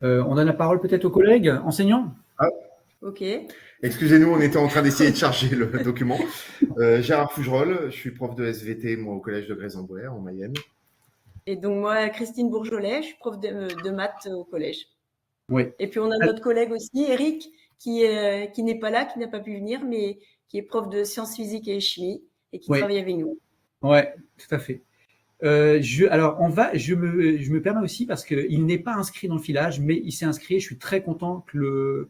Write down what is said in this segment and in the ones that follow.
On donne la parole peut-être aux collègues enseignants. Ah, Ok. excusez-nous, on était en train d'essayer de charger le document. Gérard Fougerolles, je suis prof de SVT, moi, au collège de Grès-en-Bois, en Mayenne. Et donc moi, Christine Bourgeolet, je suis prof de maths au collège. Oui. Et puis on a notre collègue aussi, Eric, qui n'est pas là, qui n'a pas pu venir, mais qui est prof de sciences physiques et chimie et qui Oui. travaille avec nous. Ouais, tout à fait. Alors, je me permets aussi parce qu'il n'est pas inscrit dans le filage, mais il s'est inscrit. Je suis très content que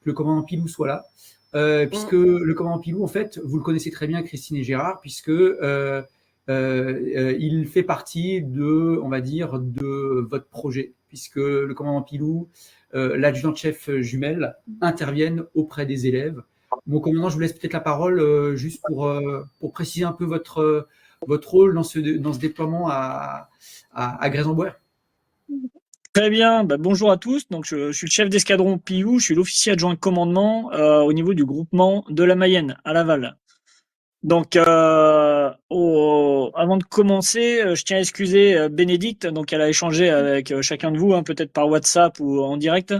le commandant Pilou soit là, puisque le commandant Pilou, en fait, vous le connaissez très bien, Christine et Gérard, puisque il fait partie on va dire, de votre projet, puisque le commandant Pilou, l'adjudant-chef jumelle interviennent auprès des élèves. Mon commandant, je vous laisse peut-être la parole juste pour préciser un peu votre rôle dans ce déploiement à Grès-en-Bois. Très bien, bonjour à tous. Donc, je suis le chef d'escadron Pilou, je suis l'officier adjoint de commandement au niveau du groupement de la Mayenne à Laval. Donc, avant de commencer, je tiens à excuser Bénédicte. Donc, elle a échangé avec chacun de vous, peut-être par WhatsApp ou en direct.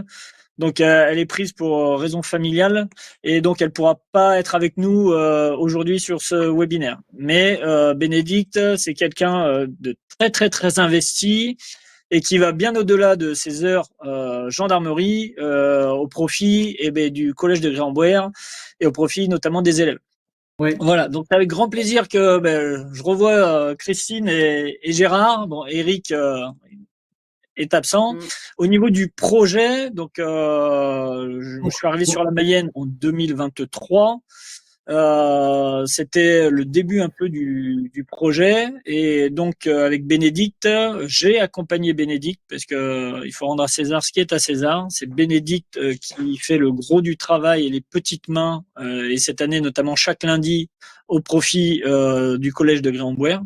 Donc, elle est prise pour raison familiale et donc elle pourra pas être avec nous aujourd'hui sur ce webinaire. Mais Bénédicte, c'est quelqu'un de très très très investi et qui va bien au-delà de ses heures gendarmerie au profit du collège de Grès-en-Bois et au profit notamment des élèves. Oui. Voilà, donc c'est avec grand plaisir que je revois Christine et Gérard. Bon, Eric est absent. Au niveau du projet, donc je suis arrivé sur la Mayenne en 2023. C'était le début un peu du projet et donc avec Bénédicte, j'ai accompagné Bénédicte parce que il faut rendre à César ce qui est à César. C'est Bénédicte qui fait le gros du travail et les petites mains et cette année notamment chaque lundi au profit du collège de Grès-en-Bois.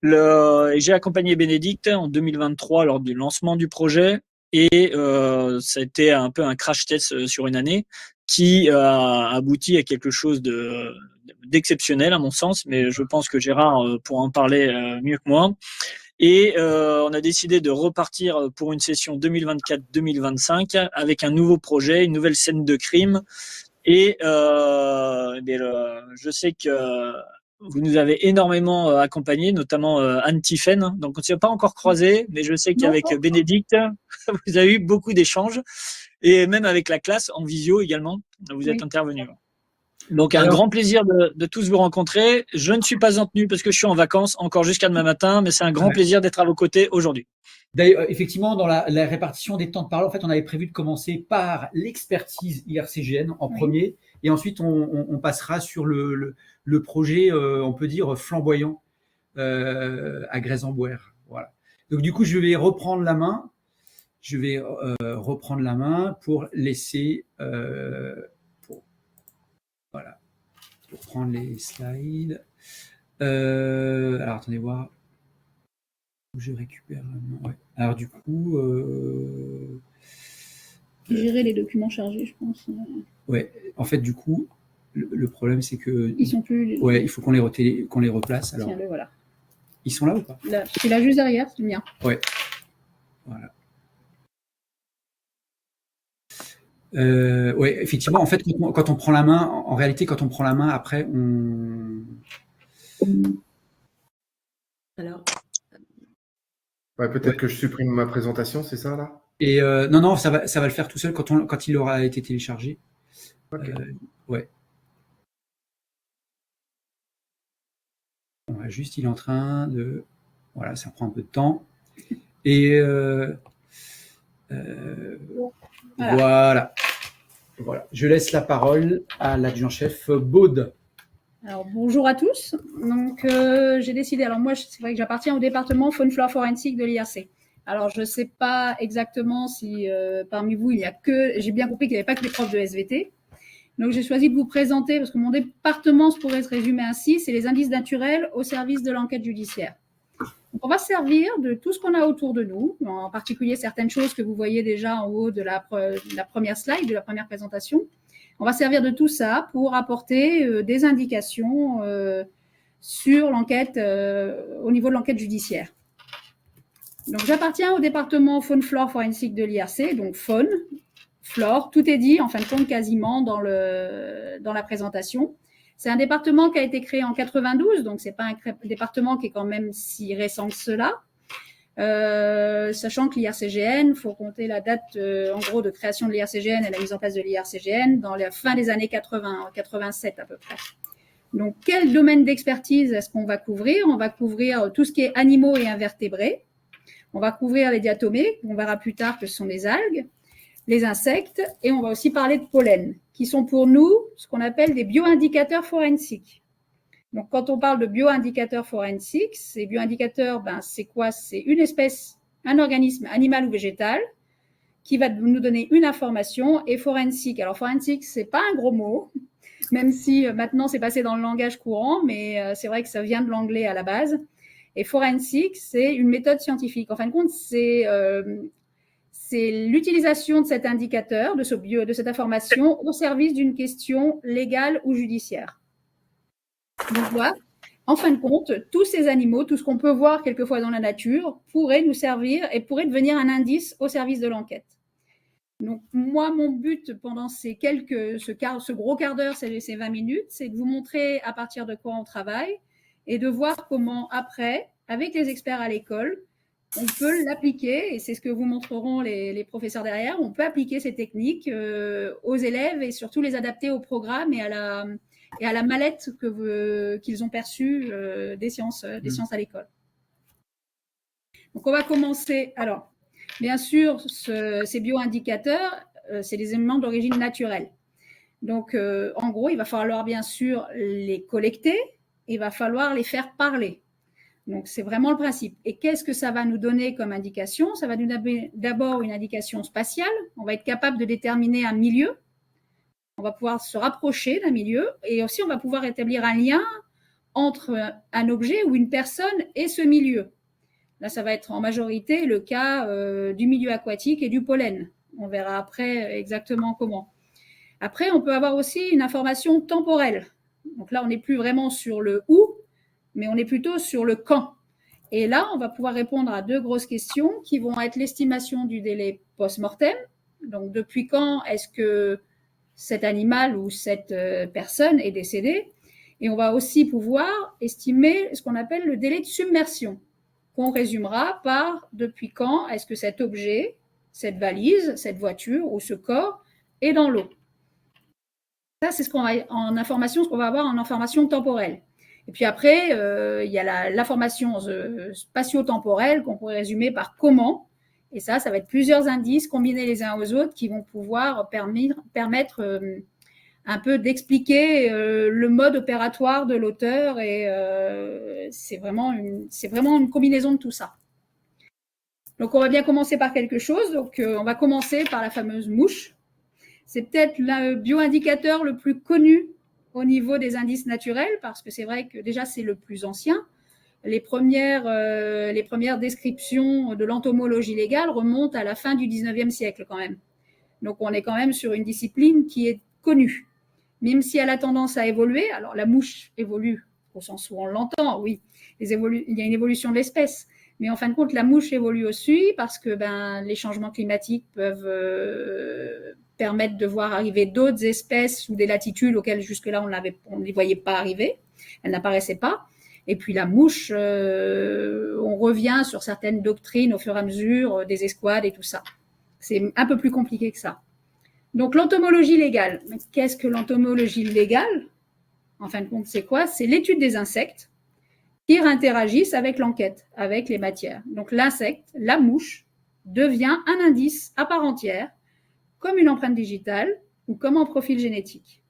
Et j'ai accompagné Bénédicte en 2023 lors du lancement du projet et ça a été un peu un crash test sur une année qui a abouti à quelque chose d'exceptionnel à mon sens, mais je pense que Gérard pourra en parler mieux que moi. Et on a décidé de repartir pour une session 2024-2025 avec un nouveau projet, une nouvelle scène de crime. Et je sais que vous nous avez énormément accompagnés, notamment Anne Tiffen. Donc on ne s'est pas encore croisés, mais je sais qu'avec Bénédicte, vous avez eu beaucoup d'échanges. Et même avec la classe, en visio également, vous êtes intervenus. Donc un grand plaisir de tous vous rencontrer. Je ne suis pas en tenue parce que je suis en vacances encore jusqu'à demain matin, mais c'est un grand plaisir d'être à vos côtés aujourd'hui. D'ailleurs, effectivement, dans la répartition des temps de parole, en fait, on avait prévu de commencer par l'expertise IRCGN en premier, et ensuite on passera sur le projet, on peut dire, flamboyant à Grès-en-Bois. Voilà. Donc du coup, je vais reprendre la main. Je vais reprendre la main pour laisser, pour prendre les slides. Alors, attendez voir. Je récupère. Ouais. Alors, du coup. Gérer les documents chargés, je pense. Ouais, en fait, du coup, le problème, c'est que. Ils sont plus. Ouais, il faut qu'on les replace. Alors. Tiens, le voilà. Ils sont là ou pas? Là, je suis là juste derrière, c'est le mien. Ouais. Voilà. Ouais, effectivement, en fait, quand on prend la main, en réalité, quand on prend la main, après, on. Alors. Ouais, peut-être que je supprime ma présentation, c'est ça là? Et non, ça va le faire tout seul quand il aura été téléchargé. Okay. Ouais. On va juste, il est en train de. Voilà, ça prend un peu de temps. Et voilà. Je laisse la parole à l'adjudant-chef Baude. Alors, bonjour à tous. Donc, j'ai décidé, alors moi, c'est vrai que j'appartiens au département faune flore forensique de l'IRC. Alors, je ne sais pas exactement si parmi vous, il n'y a que, j'ai bien compris qu'il n'y avait pas que les profs de SVT. Donc, j'ai choisi de vous présenter, parce que mon département se pourrait se résumer ainsi, c'est les indices naturels au service de l'enquête judiciaire. Donc, on va se servir de tout ce qu'on a autour de nous, en particulier certaines choses que vous voyez déjà en haut de la première slide, de la première présentation. On va servir de tout ça pour apporter des indications sur l'enquête, au niveau de l'enquête judiciaire. Donc, j'appartiens au département Faune Flore Forensique de l'IRC, donc faune, flore, tout est dit en fin de compte quasiment dans la présentation. C'est un département qui a été créé en 92, donc c'est pas un département qui est quand même si récent que cela. Sachant que l'IRCGN, il faut compter la date en gros de création de l'IRCGN et la mise en place de l'IRCGN dans la fin des années 80, 87 à peu près. Donc, quel domaine d'expertise est-ce qu'on va couvrir? On va couvrir tout ce qui est animaux et invertébrés. On va couvrir les diatomées, on verra plus tard que ce sont les algues, les insectes, et on va aussi parler de pollen, qui sont pour nous ce qu'on appelle des bioindicateurs forensiques. Donc, quand on parle de bioindicateurs forensiques, ces bioindicateurs, c'est quoi? C'est une espèce, un organisme animal ou végétal qui va nous donner une information, et forensique. Alors, forensique, c'est pas un gros mot, même si maintenant c'est passé dans le langage courant, mais c'est vrai que ça vient de l'anglais à la base. Et forensique, c'est une méthode scientifique. En fin de compte, c'est l'utilisation de cet indicateur, de cette information, au service d'une question légale ou judiciaire. Donc voilà, en fin de compte, tous ces animaux, tout ce qu'on peut voir quelquefois dans la nature, pourrait nous servir et pourrait devenir un indice au service de l'enquête. Donc moi, mon but pendant ce gros quart d'heure, ces 20 minutes, c'est de vous montrer à partir de quoi on travaille et de voir comment après, avec les experts à l'école, on peut l'appliquer, et c'est ce que vous montreront les professeurs derrière, on peut appliquer ces techniques aux élèves et surtout les adapter au programme et à la mallette qu'ils ont perçue des sciences à l'école. Donc on va commencer. Alors, bien sûr, ces bioindicateurs, c'est des éléments d'origine naturelle. Donc, en gros, il va falloir bien sûr les collecter, il va falloir les faire parler. Donc, c'est vraiment le principe. Et qu'est-ce que ça va nous donner comme indication? Ça va nous donner d'abord une indication spatiale. On va être capable de déterminer un milieu. On va pouvoir se rapprocher d'un milieu. Et aussi, on va pouvoir établir un lien entre un objet ou une personne et ce milieu. Là, ça va être en majorité le cas du milieu aquatique et du pollen. On verra après exactement comment. Après, on peut avoir aussi une information temporelle. Donc là, on n'est plus vraiment sur le « où », mais on est plutôt sur le « quand ». Et là, on va pouvoir répondre à deux grosses questions qui vont être l'estimation du délai post-mortem. Donc, depuis quand est-ce que cet animal ou cette personne est décédée? Et on va aussi pouvoir estimer ce qu'on appelle le délai de submersion, qu'on résumera par depuis quand est-ce que cet objet, cette valise, cette voiture ou ce corps est dans l'eau. Ça, c'est ce qu'on va avoir en information temporelle. Et puis après, il y a l'information spatio-temporelle qu'on pourrait résumer par comment. Et ça va être plusieurs indices combinés les uns aux autres qui vont pouvoir permettre un peu d'expliquer le mode opératoire de l'auteur. Et c'est vraiment une combinaison de tout ça. Donc, on va bien commencer par quelque chose. Donc, on va commencer par la fameuse mouche. C'est peut-être le bioindicateur le plus connu au niveau des indices naturels, parce que c'est vrai que déjà, c'est le plus ancien. Les premières descriptions de l'entomologie légale remontent à la fin du 19e siècle quand même. Donc, on est quand même sur une discipline qui est connue. Même si elle a tendance à évoluer, alors la mouche évolue au sens où on l'entend, oui, il y a une évolution de l'espèce. Mais en fin de compte, la mouche évolue aussi parce que les changements climatiques peuvent permettre de voir arriver d'autres espèces ou des latitudes auxquelles jusque-là on ne les voyait pas arriver, elles n'apparaissaient pas. Et puis la mouche, on revient sur certaines doctrines au fur et à mesure des escouades et tout ça. C'est un peu plus compliqué que ça. Donc l'entomologie légale. Qu'est-ce que l'entomologie légale? En fin de compte, c'est quoi? C'est l'étude des insectes qui interagissent avec l'enquête, avec les matières. Donc l'insecte, la mouche, devient un indice à part entière, comme une empreinte digitale ou comme un profil génétique.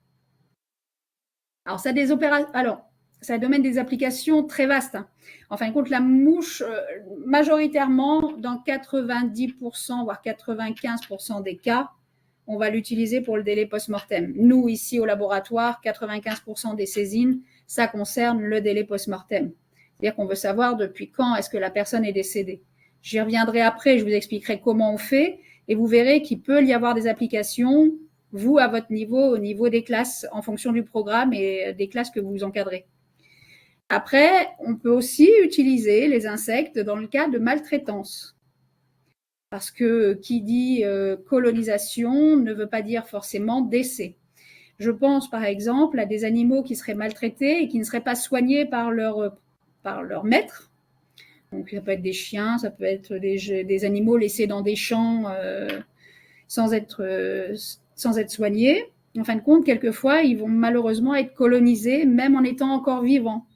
Alors, ça a un domaine des applications très vaste. En fin de compte, la mouche, majoritairement, dans 90%, voire 95% des cas, on va l'utiliser pour le délai post-mortem. Nous, ici au laboratoire, 95% des saisines, ça concerne le délai post-mortem. C'est-à-dire qu'on veut savoir depuis quand est-ce que la personne est décédée. J'y reviendrai après, je vous expliquerai comment on fait, et vous verrez qu'il peut y avoir des applications, vous, à votre niveau, au niveau des classes, en fonction du programme et des classes que vous encadrez. Après, on peut aussi utiliser les insectes dans le cas de maltraitance. Parce que qui dit colonisation ne veut pas dire forcément décès. Je pense par exemple à des animaux qui seraient maltraités et qui ne seraient pas soignés par leur maître. Donc ça peut être des chiens, ça peut être des animaux laissés dans des champs sans être soignés. En fin de compte, quelquefois, ils vont malheureusement être colonisés, même en étant encore vivants.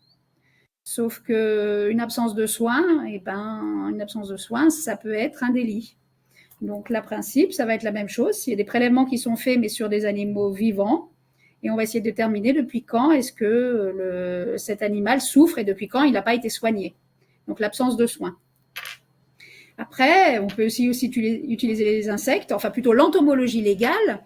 Sauf qu'une absence de soins, une absence de soins, ça peut être un délit. Donc, le principe, ça va être la même chose. Il y a des prélèvements qui sont faits, mais sur des animaux vivants. Et on va essayer de déterminer depuis quand est-ce que cet animal souffre et depuis quand il n'a pas été soigné. Donc, l'absence de soins. Après, on peut aussi utiliser les insectes, enfin plutôt l'entomologie légale,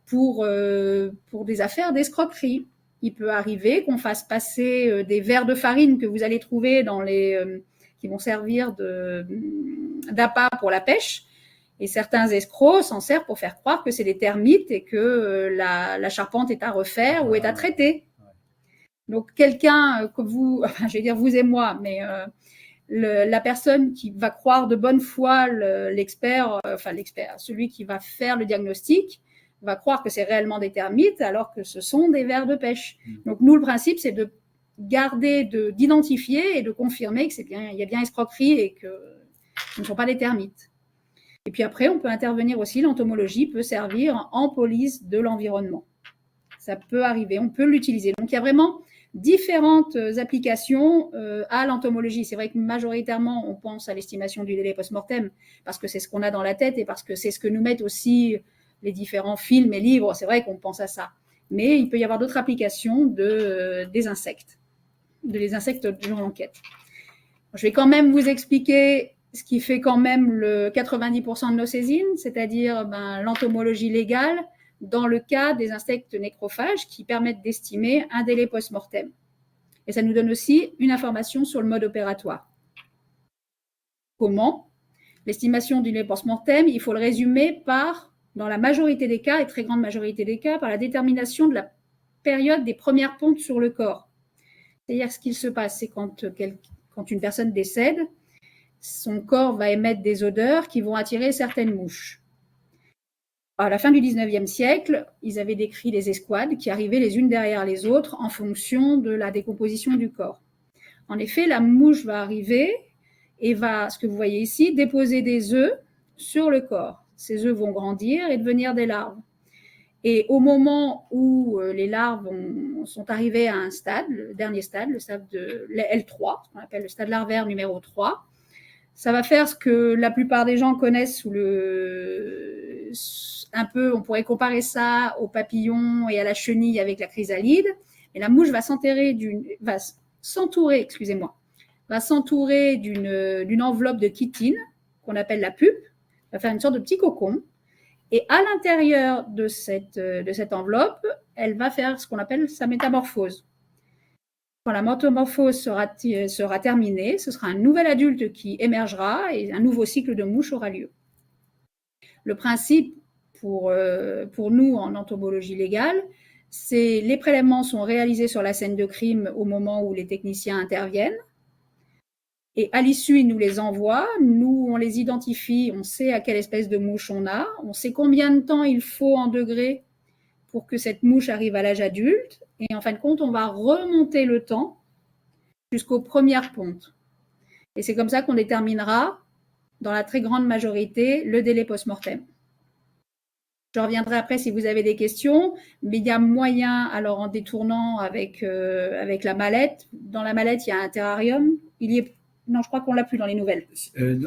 pour des affaires d'escroquerie. Il peut arriver qu'on fasse passer des verres de farine que vous allez trouver qui vont servir d'appât pour la pêche. Et certains escrocs s'en servent pour faire croire que c'est des termites et que la charpente est à refaire ou est à traiter. Donc, quelqu'un que vous, je vais dire vous et moi, mais la personne qui va croire de bonne foi l'expert, celui qui va faire le diagnostic, va croire que c'est réellement des termites alors que ce sont des vers de pêche. Donc, nous, le principe, c'est de garder, d'identifier et de confirmer que il y a bien escroquerie et que ce ne sont pas des termites. Et puis après, on peut intervenir aussi, l'entomologie peut servir en police de l'environnement. Ça peut arriver, on peut l'utiliser. Donc, il y a vraiment différentes applications à l'entomologie. C'est vrai que majoritairement, on pense à l'estimation du délai post-mortem parce que c'est ce qu'on a dans la tête et parce que c'est ce que nous mettent aussi les différents films et livres. C'est vrai qu'on pense à ça. Mais il peut y avoir d'autres applications des insectes, des insectes durant l'enquête. Je vais quand même vous expliquer ce qui fait quand même le 90% de nos saisines, c'est-à-dire l'entomologie légale dans le cas des insectes nécrophages qui permettent d'estimer un délai post-mortem. Et ça nous donne aussi une information sur le mode opératoire. Comment ? L'estimation du délai post-mortem, il faut le résumer dans la majorité des cas, et très grande majorité des cas, par la détermination de la période des premières pontes sur le corps. C'est-à-dire ce qu'il se passe, c'est quand une personne décède, son corps va émettre des odeurs qui vont attirer certaines mouches. À la fin du 19e siècle, ils avaient décrit les escouades qui arrivaient les unes derrière les autres en fonction de la décomposition du corps. En effet, la mouche va arriver et va, ce que vous voyez ici, déposer des œufs sur le corps. Ces œufs vont grandir et devenir des larves. Et au moment où les larves sont arrivées à un stade, le dernier stade, le stade de L3, ce qu'on appelle le stade larvaire numéro 3, ça va faire ce que la plupart des gens connaissent un peu, on pourrait comparer ça au papillon et à la chenille avec la chrysalide. Et la mouche va s'entourer d'une enveloppe de chitine qu'on appelle la pupe, va faire une sorte de petit cocon. Et à l'intérieur de cette enveloppe, elle va faire ce qu'on appelle sa métamorphose. Quand la métamorphose sera terminée, ce sera un nouvel adulte qui émergera et un nouveau cycle de mouche aura lieu. Le principe pour nous en entomologie légale, c'est les prélèvements sont réalisés sur la scène de crime au moment où les techniciens interviennent. Et à l'issue, ils nous les envoient, nous, on les identifie, on sait à quelle espèce de mouche on sait combien de temps il faut en degrés pour que cette mouche arrive à l'âge adulte. Et en fin de compte, on va remonter le temps jusqu'aux premières pontes. Et c'est comme ça qu'on déterminera, dans la très grande majorité, le délai post-mortem. Je reviendrai après si vous avez des questions, mais il y a moyen, alors en détournant avec la mallette. Dans la mallette, il y a un terrarium. Non, je crois qu'on l'a plus dans les nouvelles.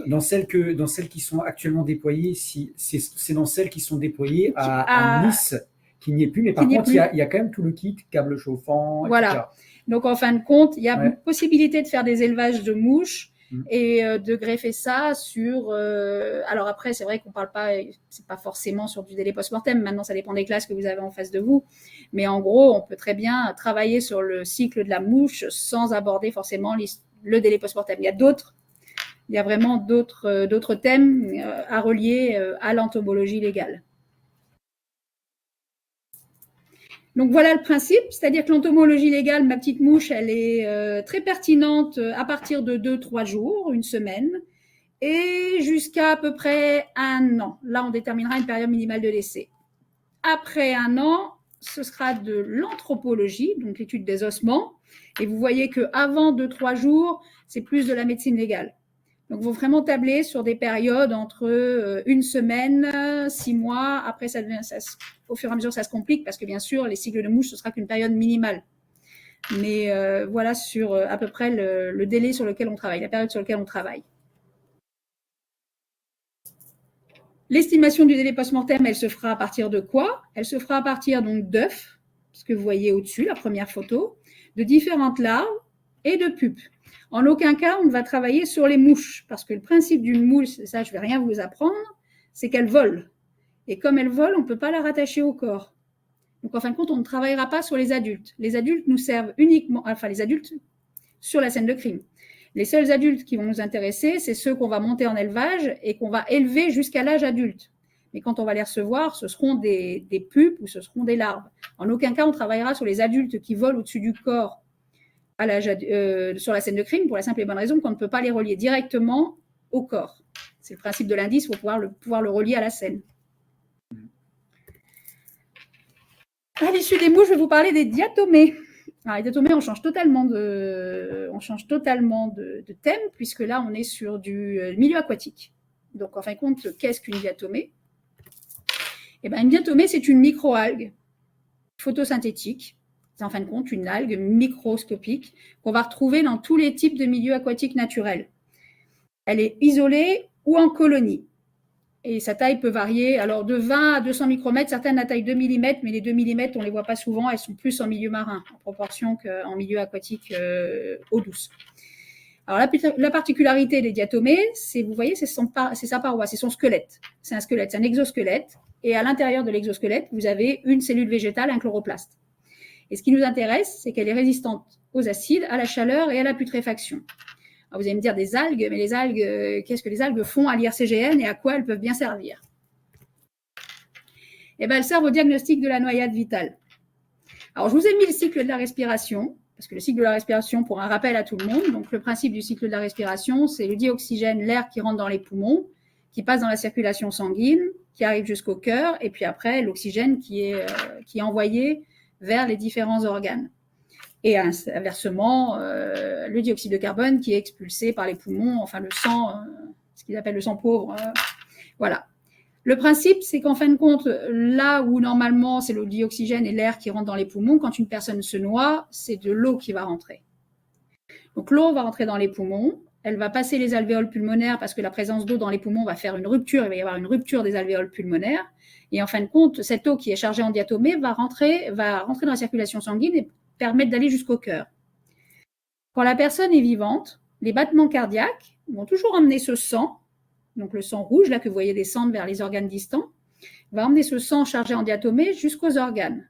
Dans celles qui sont actuellement déployées, c'est dans celles qui sont déployées à Nice qu'il n'y ait plus. Mais par contre, il y a quand même tout le kit, câble chauffant, voilà. etc. Donc, en fin de compte, il y a possibilité de faire des élevages de mouches et de greffer ça sur... alors après, c'est vrai qu'on parle pas, c'est pas forcément sur du délai post-mortem. Maintenant, ça dépend des classes que vous avez en face de vous. Mais en gros, on peut très bien travailler sur le cycle de la mouche sans aborder forcément le délai post-mortem. Il y a vraiment d'autres thèmes à relier à l'entomologie légale. Donc voilà le principe, c'est-à-dire que l'entomologie légale, ma petite mouche, elle est très pertinente à partir de 2-3 jours, une semaine, et jusqu'à à peu près 1 an. Là, on déterminera une période minimale de décès. Après 1 an, ce sera de l'anthropologie, donc l'étude des ossements, et vous voyez qu'avant 2-3 jours, c'est plus de la médecine légale. Donc, il faut vraiment tabler sur des périodes entre 1 semaine, 6 mois. Après, au fur et à mesure, ça se complique parce que, bien sûr, les cycles de mouche, ce sera qu'une période minimale. Mais voilà sur à peu près le délai sur lequel on travaille, la période sur laquelle on travaille. L'estimation du délai post-mortem, elle se fera à partir de quoi? Elle se fera à partir donc d'œufs, ce que vous voyez au-dessus, la première photo, de différentes larves et de pupes. En aucun cas, on ne va travailler sur les mouches, parce que le principe d'une mouche, ça je ne vais rien vous apprendre, c'est qu'elle vole. Et comme elle vole, on ne peut pas la rattacher au corps. Donc en fin de compte, on ne travaillera pas sur les adultes. Les adultes nous servent uniquement, enfin les adultes sur la scène de crime. Les seuls adultes qui vont nous intéresser, c'est ceux qu'on va monter en élevage et qu'on va élever jusqu'à l'âge adulte. Mais quand on va les recevoir, ce seront des pupes ou ce seront des larves. En aucun cas, on travaillera sur les adultes qui volent au-dessus du corps sur la scène de crime, pour la simple et bonne raison qu'on ne peut pas les relier directement au corps. C'est le principe de l'indice, il faut pouvoir le relier à la scène. À l'issue des mouches, je vais vous parler des diatomées. Alors, les diatomées, on change totalement de thème, puisque là, on est sur du milieu aquatique. Donc, en fin de compte, qu'est-ce qu'une diatomée? Eh bien, une diatomée, c'est une microalgue photosynthétique. C'est en fin de compte une algue microscopique qu'on va retrouver dans tous les types de milieux aquatiques naturels. Elle est isolée ou en colonie. Et sa taille peut varier, alors de 20 à 200 micromètres, certaines à taille 2 mm, mais les 2 mm, on ne les voit pas souvent, elles sont plus en milieu marin, en proportion qu'en milieu aquatique eau douce. Alors la particularité des diatomées, c'est, vous voyez, c'est sa paroi, c'est son squelette. C'est un squelette, c'est un exosquelette, et à l'intérieur de l'exosquelette, vous avez une cellule végétale, un chloroplaste. Et ce qui nous intéresse, c'est qu'elle est résistante aux acides, à la chaleur et à la putréfaction. Alors vous allez me dire des algues, mais les algues, qu'est-ce que les algues font à l'IRCGN et à quoi elles peuvent bien servir? Eh bien, elles servent au diagnostic de la noyade vitale. Alors, je vous ai mis le cycle de la respiration, parce que le cycle de la respiration, pour un rappel à tout le monde, donc le principe du cycle de la respiration, c'est le dioxygène, l'air qui rentre dans les poumons, qui passe dans la circulation sanguine, qui arrive jusqu'au cœur, et puis après, l'oxygène qui est envoyé vers les différents organes. Et inversement, le dioxyde de carbone qui est expulsé par les poumons, enfin le sang, ce qu'ils appellent le sang pauvre. Voilà. Le principe, c'est qu'en fin de compte, là où normalement c'est le dioxygène et l'air qui rentrent dans les poumons, quand une personne se noie, c'est de l'eau qui va rentrer. Donc l'eau va rentrer dans les poumons, elle va passer les alvéoles pulmonaires parce que la présence d'eau dans les poumons va faire une rupture, il va y avoir une rupture des alvéoles pulmonaires. Et en fin de compte, cette eau qui est chargée en diatomée va rentrer dans la circulation sanguine et permettre d'aller jusqu'au cœur. Quand la personne est vivante, les battements cardiaques vont toujours emmener ce sang, donc le sang rouge, là que vous voyez descendre vers les organes distants, va emmener ce sang chargé en diatomée jusqu'aux organes.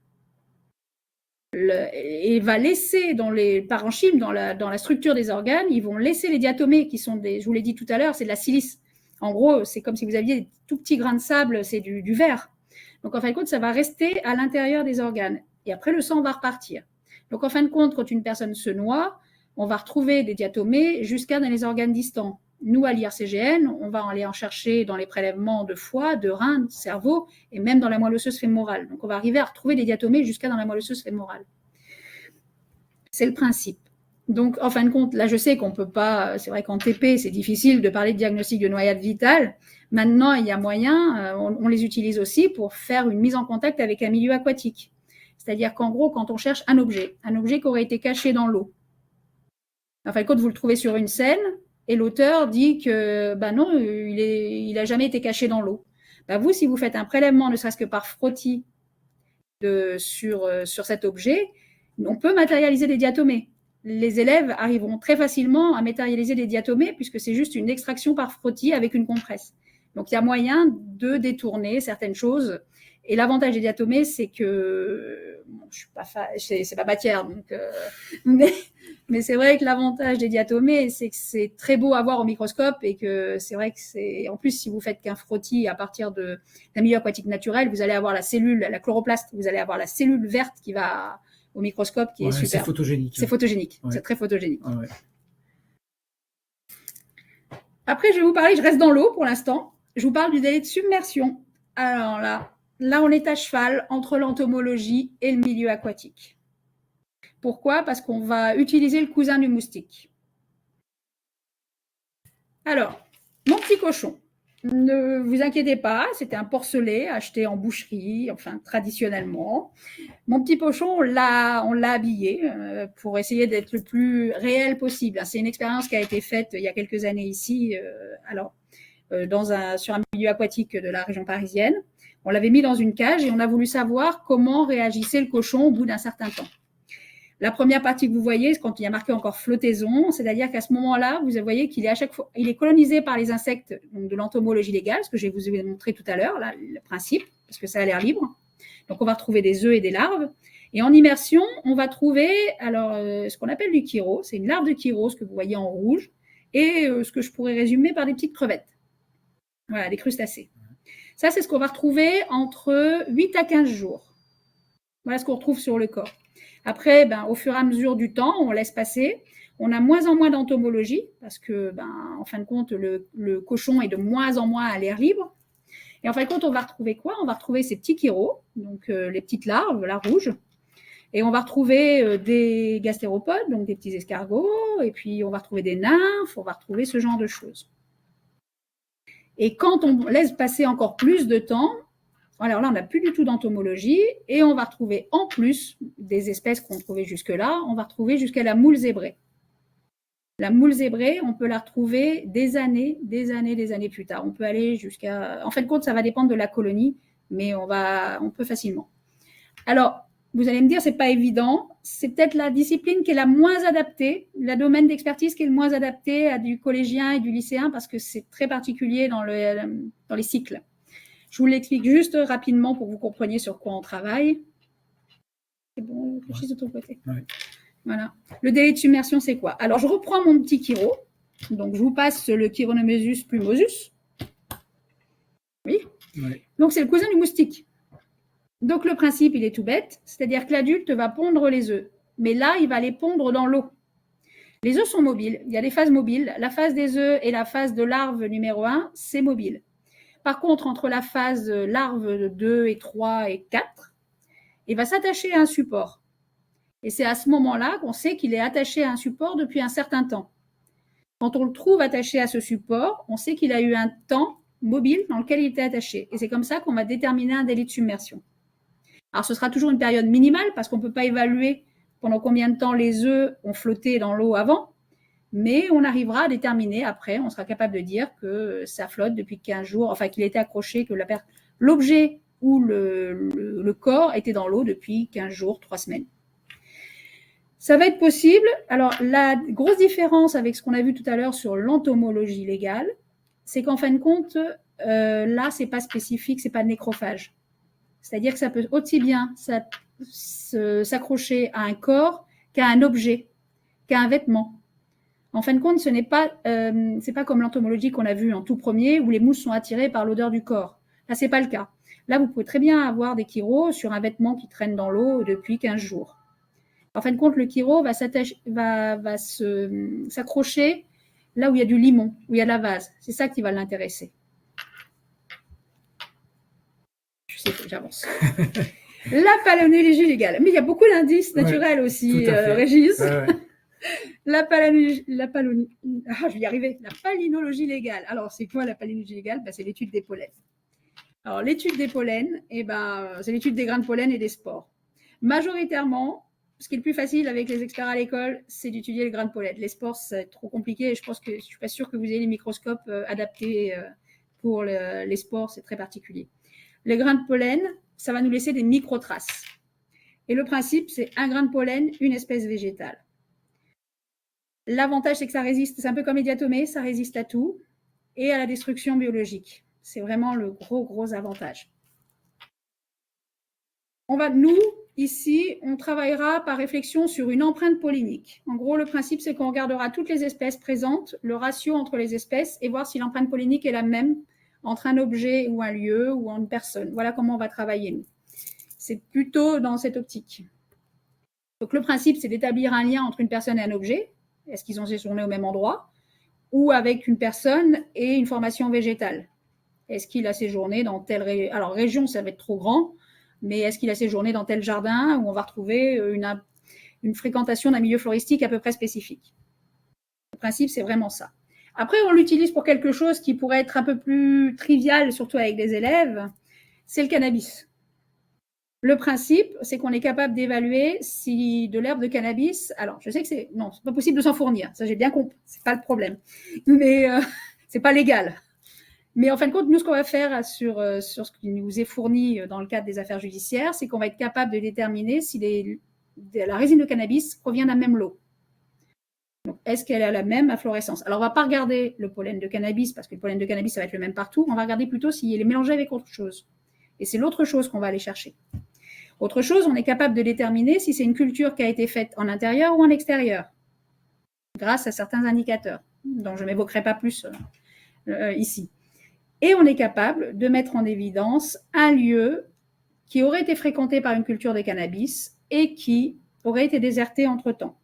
Et va laisser dans les parenchymes, dans la structure des organes, ils vont laisser les diatomées qui sont je vous l'ai dit tout à l'heure, c'est de la silice. En gros, c'est comme si vous aviez des tout petits grains de sable, c'est du verre. Donc en fin de compte, ça va rester à l'intérieur des organes. Et après, le sang va repartir. Donc en fin de compte, quand une personne se noie, on va retrouver des diatomées jusqu'à dans les organes distants. Nous, à l'IRCGN, on va aller en chercher dans les prélèvements de foie, de rein, de cerveau, et même dans la moelle osseuse fémorale. Donc, on va arriver à retrouver des diatomées jusqu'à dans la moelle osseuse fémorale. C'est le principe. Donc, en fin de compte, là, je sais qu'on ne peut pas, c'est vrai qu'en TP, c'est difficile de parler de diagnostic de noyade vitale. Maintenant, il y a moyen, on les utilise aussi pour faire une mise en contact avec un milieu aquatique. C'est-à-dire qu'en gros, quand on cherche un objet qui aurait été caché dans l'eau, en fin de compte, vous le trouvez sur une scène, et l'auteur dit que non, il n'a jamais été caché dans l'eau. Vous, si vous faites un prélèvement, ne serait-ce que par frottis sur cet objet, on peut matérialiser des diatomées. Les élèves arriveront très facilement à matérialiser des diatomées puisque c'est juste une extraction par frottis avec une compresse. Donc, il y a moyen de détourner certaines choses. Et l'avantage des diatomées, c'est que bon, je suis pas c'est pas matière, donc, mais c'est vrai que l'avantage des diatomées, c'est que c'est très beau à voir au microscope et que c'est vrai que c'est, en plus, si vous faites qu'un frottis à partir d'un milieu aquatique naturel, vous allez avoir la cellule, la chloroplaste, vous allez avoir la cellule verte qui va au microscope, qui est super. C'est photogénique. C'est photogénique, Ouais. c'est très photogénique. Ouais. Après, je vais vous parler, je reste dans l'eau pour l'instant, je vous parle du délai de submersion. Alors là, on est à cheval entre l'entomologie et le milieu aquatique. Pourquoi? Parce qu'on va utiliser le cousin du moustique. Alors, mon petit cochon, ne vous inquiétez pas, c'était un porcelet acheté en boucherie, enfin traditionnellement. Mon petit cochon, on l'a habillé pour essayer d'être le plus réel possible. C'est une expérience qui a été faite il y a quelques années ici, sur un milieu aquatique de la région parisienne. On l'avait mis dans une cage et on a voulu savoir comment réagissait le cochon au bout d'un certain temps. La première partie que vous voyez, c'est quand il y a marqué encore flottaison, c'est-à-dire qu'à ce moment-là, vous voyez qu'il est à chaque fois, il est colonisé par les insectes donc de l'entomologie légale, ce que je vous ai montré tout à l'heure, là, le principe, parce que ça a l'air libre. Donc, on va retrouver des œufs et des larves. Et en immersion, on va trouver ce qu'on appelle du chiro. C'est une larve de chiro, ce que vous voyez en rouge, et ce que je pourrais résumer par des petites crevettes. Voilà, des crustacés. Ça, c'est ce qu'on va retrouver entre 8 à 15 jours. Voilà ce qu'on retrouve sur le corps. Après, au fur et à mesure du temps, on laisse passer. On a moins en moins d'entomologie parce que, en fin de compte, le cochon est de moins en moins à l'air libre. Et en fin de compte, on va retrouver quoi? On va retrouver ces petits chiros, donc les petites larves, la rouge. Et on va retrouver des gastéropodes, donc des petits escargots. Et puis, on va retrouver des nymphes, on va retrouver ce genre de choses. Et quand on laisse passer encore plus de temps, alors là, on n'a plus du tout d'entomologie et on va retrouver en plus des espèces qu'on trouvait jusque-là, on va retrouver jusqu'à la moule zébrée. La moule zébrée, on peut la retrouver des années plus tard. On peut aller jusqu'à... En fin de compte, ça va dépendre de la colonie, mais on peut facilement. Alors, vous allez me dire, c'est pas évident. C'est peut-être la discipline qui est la moins adaptée, le domaine d'expertise qui est le moins adapté à du collégien et du lycéen parce que c'est très particulier dans les cycles. Je vous l'explique juste rapidement pour que vous compreniez sur quoi on travaille. C'est bon, réfléchis de ton côté. Ouais. Voilà. Le délai de submersion, c'est quoi? Alors, je reprends mon petit chiro. Donc, je vous passe le Chironomesus plumosus. Oui. Ouais. Donc, c'est le cousin du moustique. Donc, le principe, il est tout bête. C'est-à-dire que l'adulte va pondre les œufs. Mais là, il va les pondre dans l'eau. Les œufs sont mobiles. Il y a des phases mobiles. La phase des œufs et la phase de larve numéro 1, c'est mobile. Par contre, entre la phase larve 2 et 3 et 4, il va s'attacher à un support. Et c'est à ce moment-là qu'on sait qu'il est attaché à un support depuis un certain temps. Quand on le trouve attaché à ce support, on sait qu'il a eu un temps mobile dans lequel il était attaché. Et c'est comme ça qu'on va déterminer un délai de submersion. Alors, ce sera toujours une période minimale parce qu'on ne peut pas évaluer pendant combien de temps les œufs ont flotté dans l'eau avant. Mais on arrivera à déterminer après, on sera capable de dire que ça flotte depuis 15 jours, enfin qu'il était accroché, que l'objet ou le corps était dans l'eau depuis 15 jours, 3 semaines. Ça va être possible. Alors, la grosse différence avec ce qu'on a vu tout à l'heure sur l'entomologie légale, c'est qu'en fin de compte, là, c'est pas spécifique, c'est pas nécrophage. C'est-à-dire que ça peut aussi bien s'accrocher à un corps qu'à un objet, qu'à un vêtement. En fin de compte, c'est pas comme l'entomologie qu'on a vu en tout premier, où les mouches sont attirées par l'odeur du corps. Là, c'est pas le cas. Là, vous pouvez très bien avoir des chiros sur un vêtement qui traîne dans l'eau depuis 15 jours. En fin de compte, le chiro va s'accrocher là où il y a du limon, où il y a de la vase. C'est ça qui va l'intéresser. Je sais que j'avance. La palynologie légale. Mais il y a beaucoup d'indices naturels aussi, Régis. Ouais. La palynologie légale. Alors, c'est quoi la palynologie légale? C'est l'étude des pollens. Alors, l'étude des pollens, c'est l'étude des grains de pollen et des spores. Majoritairement, ce qui est le plus facile avec les experts à l'école, c'est d'étudier les grains de pollen. Les spores, c'est trop compliqué et je suis pas sûre que vous ayez les microscopes adaptés pour les spores, c'est très particulier. Les grains de pollen, ça va nous laisser des micro-traces. Et le principe, c'est un grain de pollen, une espèce végétale. L'avantage, c'est que ça résiste, c'est un peu comme les diatomées, ça résiste à tout et à la destruction biologique. C'est vraiment le gros avantage. Nous, ici, on travaillera par réflexion sur une empreinte pollinique. En gros, le principe, c'est qu'on regardera toutes les espèces présentes, le ratio entre les espèces, et voir si l'empreinte pollinique est la même entre un objet ou un lieu ou une personne. Voilà comment on va travailler, nous. C'est plutôt dans cette optique. Donc, le principe, c'est d'établir un lien entre une personne et un objet. Est-ce qu'ils ont séjourné au même endroit? Ou avec une personne et une formation végétale. Est-ce qu'il a séjourné dans telle région? Alors, région, ça va être trop grand, mais est-ce qu'il a séjourné dans tel jardin où on va retrouver une fréquentation d'un milieu floristique à peu près spécifique? Le principe, c'est vraiment ça. Après, on l'utilise pour quelque chose qui pourrait être un peu plus trivial, surtout avec des élèves, c'est le cannabis. Le principe, c'est qu'on est capable d'évaluer si de l'herbe de cannabis, alors je sais que c'est pas possible de s'en fournir, ça j'ai bien compris, c'est pas le problème, mais c'est pas légal. Mais en fin de compte, nous, ce qu'on va faire sur ce qui nous est fourni dans le cadre des affaires judiciaires, c'est qu'on va être capable de déterminer si la résine de cannabis provient d'un même lot. Donc, est-ce qu'elle a la même inflorescence? Alors, on ne va pas regarder le pollen de cannabis, parce que le pollen de cannabis, ça va être le même partout. On va regarder plutôt s'il est mélangé avec autre chose. Et c'est l'autre chose qu'on va aller chercher. Autre chose, on est capable de déterminer si c'est une culture qui a été faite en intérieur ou en extérieur, grâce à certains indicateurs, dont je ne m'évoquerai pas plus ici. Et on est capable de mettre en évidence un lieu qui aurait été fréquenté par une culture de cannabis et qui aurait été déserté entre-temps.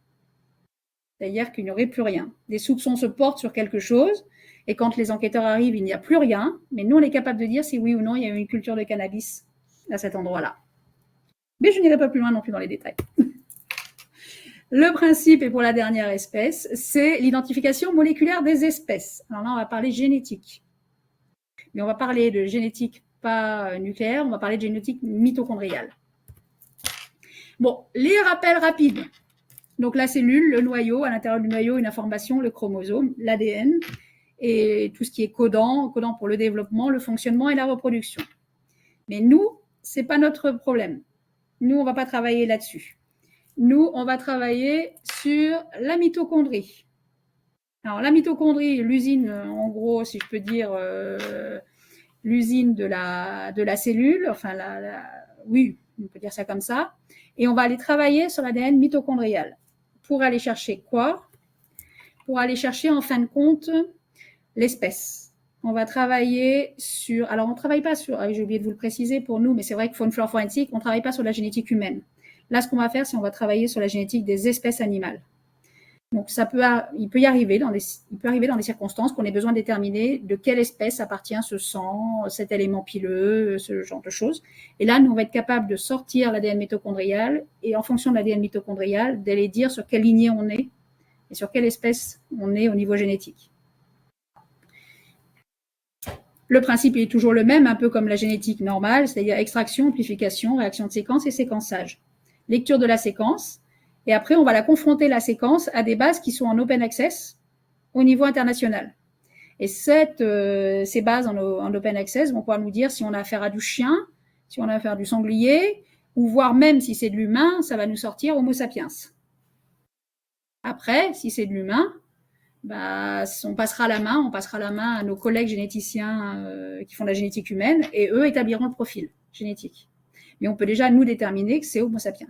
C'est-à-dire qu'il n'y aurait plus rien. Des soupçons se portent sur quelque chose, et quand les enquêteurs arrivent, il n'y a plus rien, mais nous, on est capable de dire si oui ou non il y a eu une culture de cannabis à cet endroit-là. Mais je n'irai pas plus loin non plus dans les détails. Le principe, et pour la dernière espèce, c'est l'identification moléculaire des espèces. Alors là, on va parler génétique. Mais on va parler de génétique pas nucléaire, on va parler de génétique mitochondriale. Bon, les rappels rapides. Donc la cellule, le noyau, à l'intérieur du noyau, une information, le chromosome, l'ADN, et tout ce qui est codant pour le développement, le fonctionnement et la reproduction. Mais nous, ce n'est pas notre problème. Nous, on ne va pas travailler là-dessus. Nous, on va travailler sur la mitochondrie. Alors, la mitochondrie, l'usine, en gros, si je peux dire, l'usine de la cellule, enfin, oui, on peut dire ça comme ça. Et on va aller travailler sur l'ADN mitochondrial. Pour aller chercher quoi? Pour aller chercher, en fin de compte, l'espèce. On va travailler sur... Alors, on ne travaille pas sur... j'ai oublié de vous le préciser pour nous, mais c'est vrai que Faune Flore Forensique, on ne travaille pas sur la génétique humaine. Là, ce qu'on va faire, c'est qu'on va travailler sur la génétique des espèces animales. Donc, il peut arriver dans des circonstances qu'on ait besoin de déterminer de quelle espèce appartient ce sang, cet élément pileux, ce genre de choses. Et là, nous, on va être capable de sortir l'ADN mitochondrial et en fonction de l'ADN mitochondrial, d'aller dire sur quelle lignée on est et sur quelle espèce on est au niveau génétique. Le principe est toujours le même, un peu comme la génétique normale, c'est-à-dire extraction, amplification, réaction de séquence et séquençage. Lecture de la séquence, et après, on va la confronter, la séquence, à des bases qui sont en open access au niveau international. Et ces bases en open access vont pouvoir nous dire si on a affaire à du chien, si on a affaire à du sanglier, ou voire même si c'est de l'humain, ça va nous sortir Homo sapiens. Après, si c'est de l'humain, on passera la main à nos collègues généticiens qui font la génétique humaine, et eux établiront le profil génétique. Mais on peut déjà nous déterminer que c'est Homo sapiens.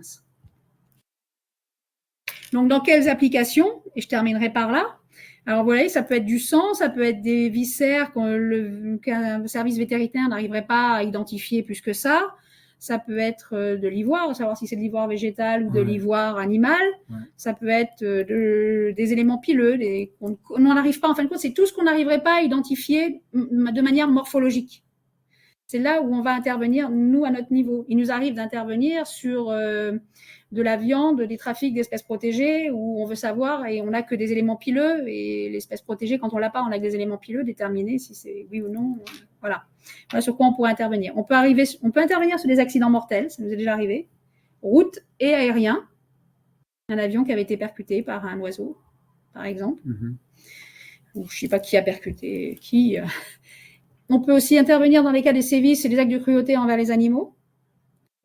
Donc, dans quelles applications? Et je terminerai par là. Alors, vous voyez, ça peut être du sang, ça peut être des viscères qu'un service vétérinaire n'arriverait pas à identifier plus que ça. Ça peut être de l'ivoire, savoir si c'est de l'ivoire végétal ou de l'ivoire animal. Ouais. Ça peut être des éléments pileux. On n'en arrive pas, en fin de compte, c'est tout ce qu'on n'arriverait pas à identifier de manière morphologique. C'est là où on va intervenir, nous, à notre niveau. Il nous arrive d'intervenir sur de la viande, des trafics d'espèces protégées, où on veut savoir, et on n'a que des éléments pileux, et l'espèce protégée, quand on l'a pas, on a que des éléments pileux, déterminés si c'est oui ou non. Voilà sur quoi on pourrait intervenir. On peut intervenir sur des accidents mortels, ça nous est déjà arrivé, route et aérien. Un avion qui avait été percuté par un oiseau, par exemple. Ou je ne sais pas qui a percuté qui. On peut aussi intervenir dans les cas des sévices et des actes de cruauté envers les animaux.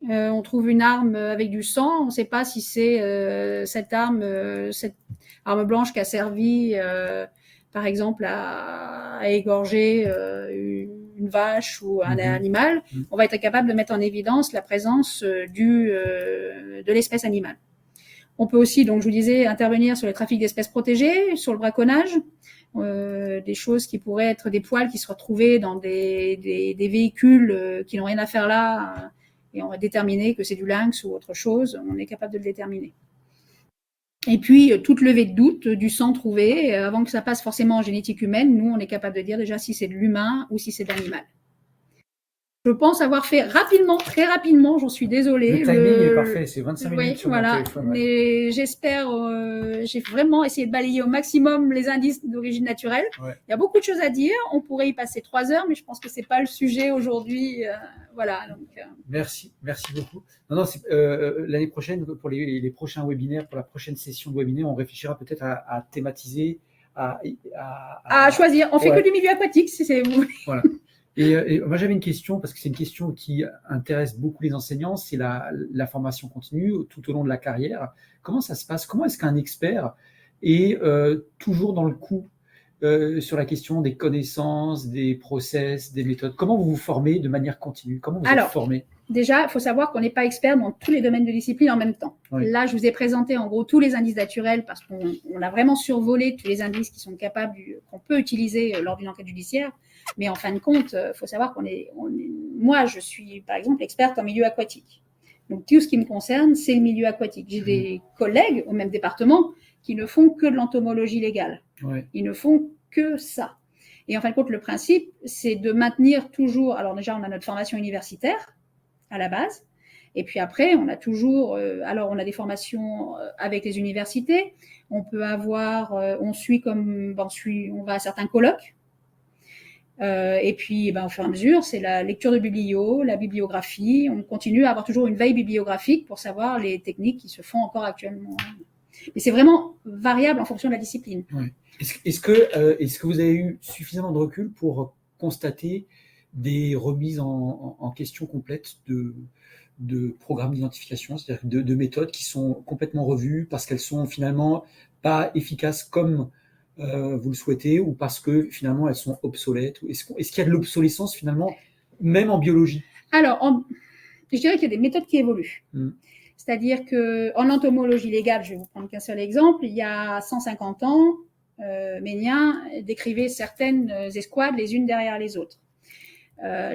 On trouve une arme avec du sang, on ne sait pas si c'est cette arme blanche qui a servi, par exemple, à égorger une vache ou un Mhm. animal, on va être capable de mettre en évidence la présence de l'espèce animale. On peut aussi, donc je vous disais, intervenir sur le trafic d'espèces protégées, sur le braconnage, des choses qui pourraient être des poils qui se retrouvaient dans des véhicules qui n'ont rien à faire là, et on va déterminer que c'est du lynx ou autre chose, on est capable de le déterminer. Et puis, toute levée de doute du sang trouvé, avant que ça passe forcément en génétique humaine, nous, on est capable de dire déjà si c'est de l'humain ou si c'est de l'animal. Je pense avoir fait rapidement, très rapidement, j'en suis désolée. Le timing est parfait, c'est 25 minutes Oui, sur voilà. mon téléphone. Ouais. Mais j'espère, j'ai vraiment essayé de balayer au maximum les indices d'origine naturelle. Ouais. Il y a beaucoup de choses à dire, on pourrait y passer 3 heures, mais je pense que c'est pas le sujet aujourd'hui. Voilà. Donc, merci beaucoup. Non, l'année prochaine, pour les prochains webinaires, pour la prochaine session de webinaire, on réfléchira peut-être à thématiser, à choisir. On fait ouais. que du milieu aquatique, si c'est vous. Voilà. Et moi, j'avais une question, parce que c'est une question qui intéresse beaucoup les enseignants, c'est la formation continue tout au long de la carrière. Comment ça se passe? Comment est-ce qu'un expert est toujours dans le coup sur la question des connaissances, des process, des méthodes? Comment vous vous formez de manière continue? Comment vous êtes formé? Déjà, il faut savoir qu'on n'est pas expert dans tous les domaines de discipline en même temps. Oui. Là, je vous ai présenté en gros tous les indices naturels parce qu'on a vraiment survolé tous les indices qui sont capables, qu'on peut utiliser lors d'une enquête judiciaire. Mais en fin de compte, il faut savoir moi, je suis par exemple experte en milieu aquatique. Donc tout ce qui me concerne, c'est le milieu aquatique. J'ai des collègues au même département qui ne font que de l'entomologie légale. Oui. Ils ne font que ça. Et en fin de compte, le principe, c'est de maintenir toujours. Alors déjà, on a notre formation universitaire à la base. Et puis après, on a toujours, on a des formations avec les universités. On peut avoir, on va à certains colloques. Et puis, au fur et à mesure, c'est la lecture de biblio, la bibliographie. On continue à avoir toujours une veille bibliographique pour savoir les techniques qui se font encore actuellement. Mais c'est vraiment variable en fonction de la discipline. Ouais. Est-ce que vous avez eu suffisamment de recul pour constater des remises en question complètes de programmes d'identification, c'est-à-dire de méthodes qui sont complètement revues parce qu'elles sont finalement pas efficaces comme vous le souhaitez ou parce que finalement elles sont obsolètes? Est-ce qu'il y a de l'obsolescence finalement, même en biologie? Alors, je dirais qu'il y a des méthodes qui évoluent. C'est-à-dire qu'en entomologie légale, je vais vous prendre qu'un seul exemple, il y a 150 ans, Ménien décrivait certaines escouades les unes derrière les autres.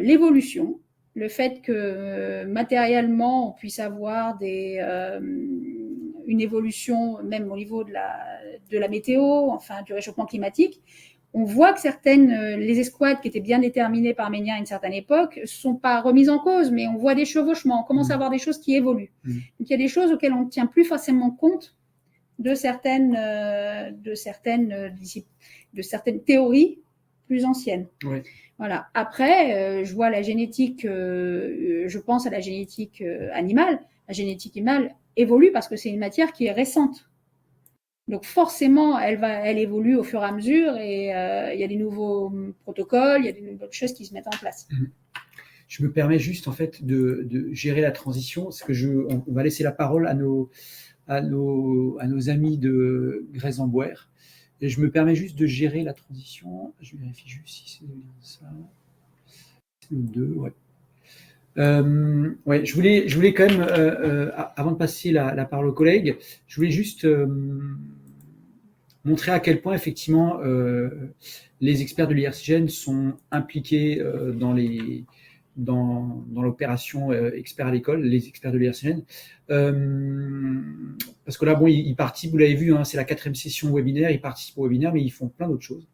L'évolution, le fait que matériellement on puisse avoir une évolution même au niveau de la météo, enfin du réchauffement climatique, on voit que les escouades qui étaient bien déterminées par Ménien à une certaine époque ne sont pas remises en cause, mais on voit des chevauchements, on commence à voir des choses qui évoluent. Donc il y a des choses auxquelles on ne tient plus forcément compte de certaines théories plus anciennes. Oui. Voilà. Après, je vois la génétique, je pense à la génétique animale. La génétique animale évolue parce que c'est une matière qui est récente. Donc forcément, elle évolue au fur et à mesure et il y a des nouveaux protocoles, il y a des nouvelles choses qui se mettent en place. Je me permets juste en fait de gérer la transition, parce que on va laisser la parole à nos amis de Grèce-en-Boer. Et je me permets juste de gérer la transition. Je vérifie juste si c'est ça. C'est le 2, ouais. Ouais, je voulais quand même, avant de passer la parole aux collègues, je voulais juste montrer à quel point effectivement les experts de l'IRCGN sont impliqués dans l'opération expert à l'école, les experts de l'IRCGN. Parce que là, bon, ils participent, vous l'avez vu, hein, c'est la 4e session webinaire, ils participent au webinaire, mais ils font plein d'autres choses.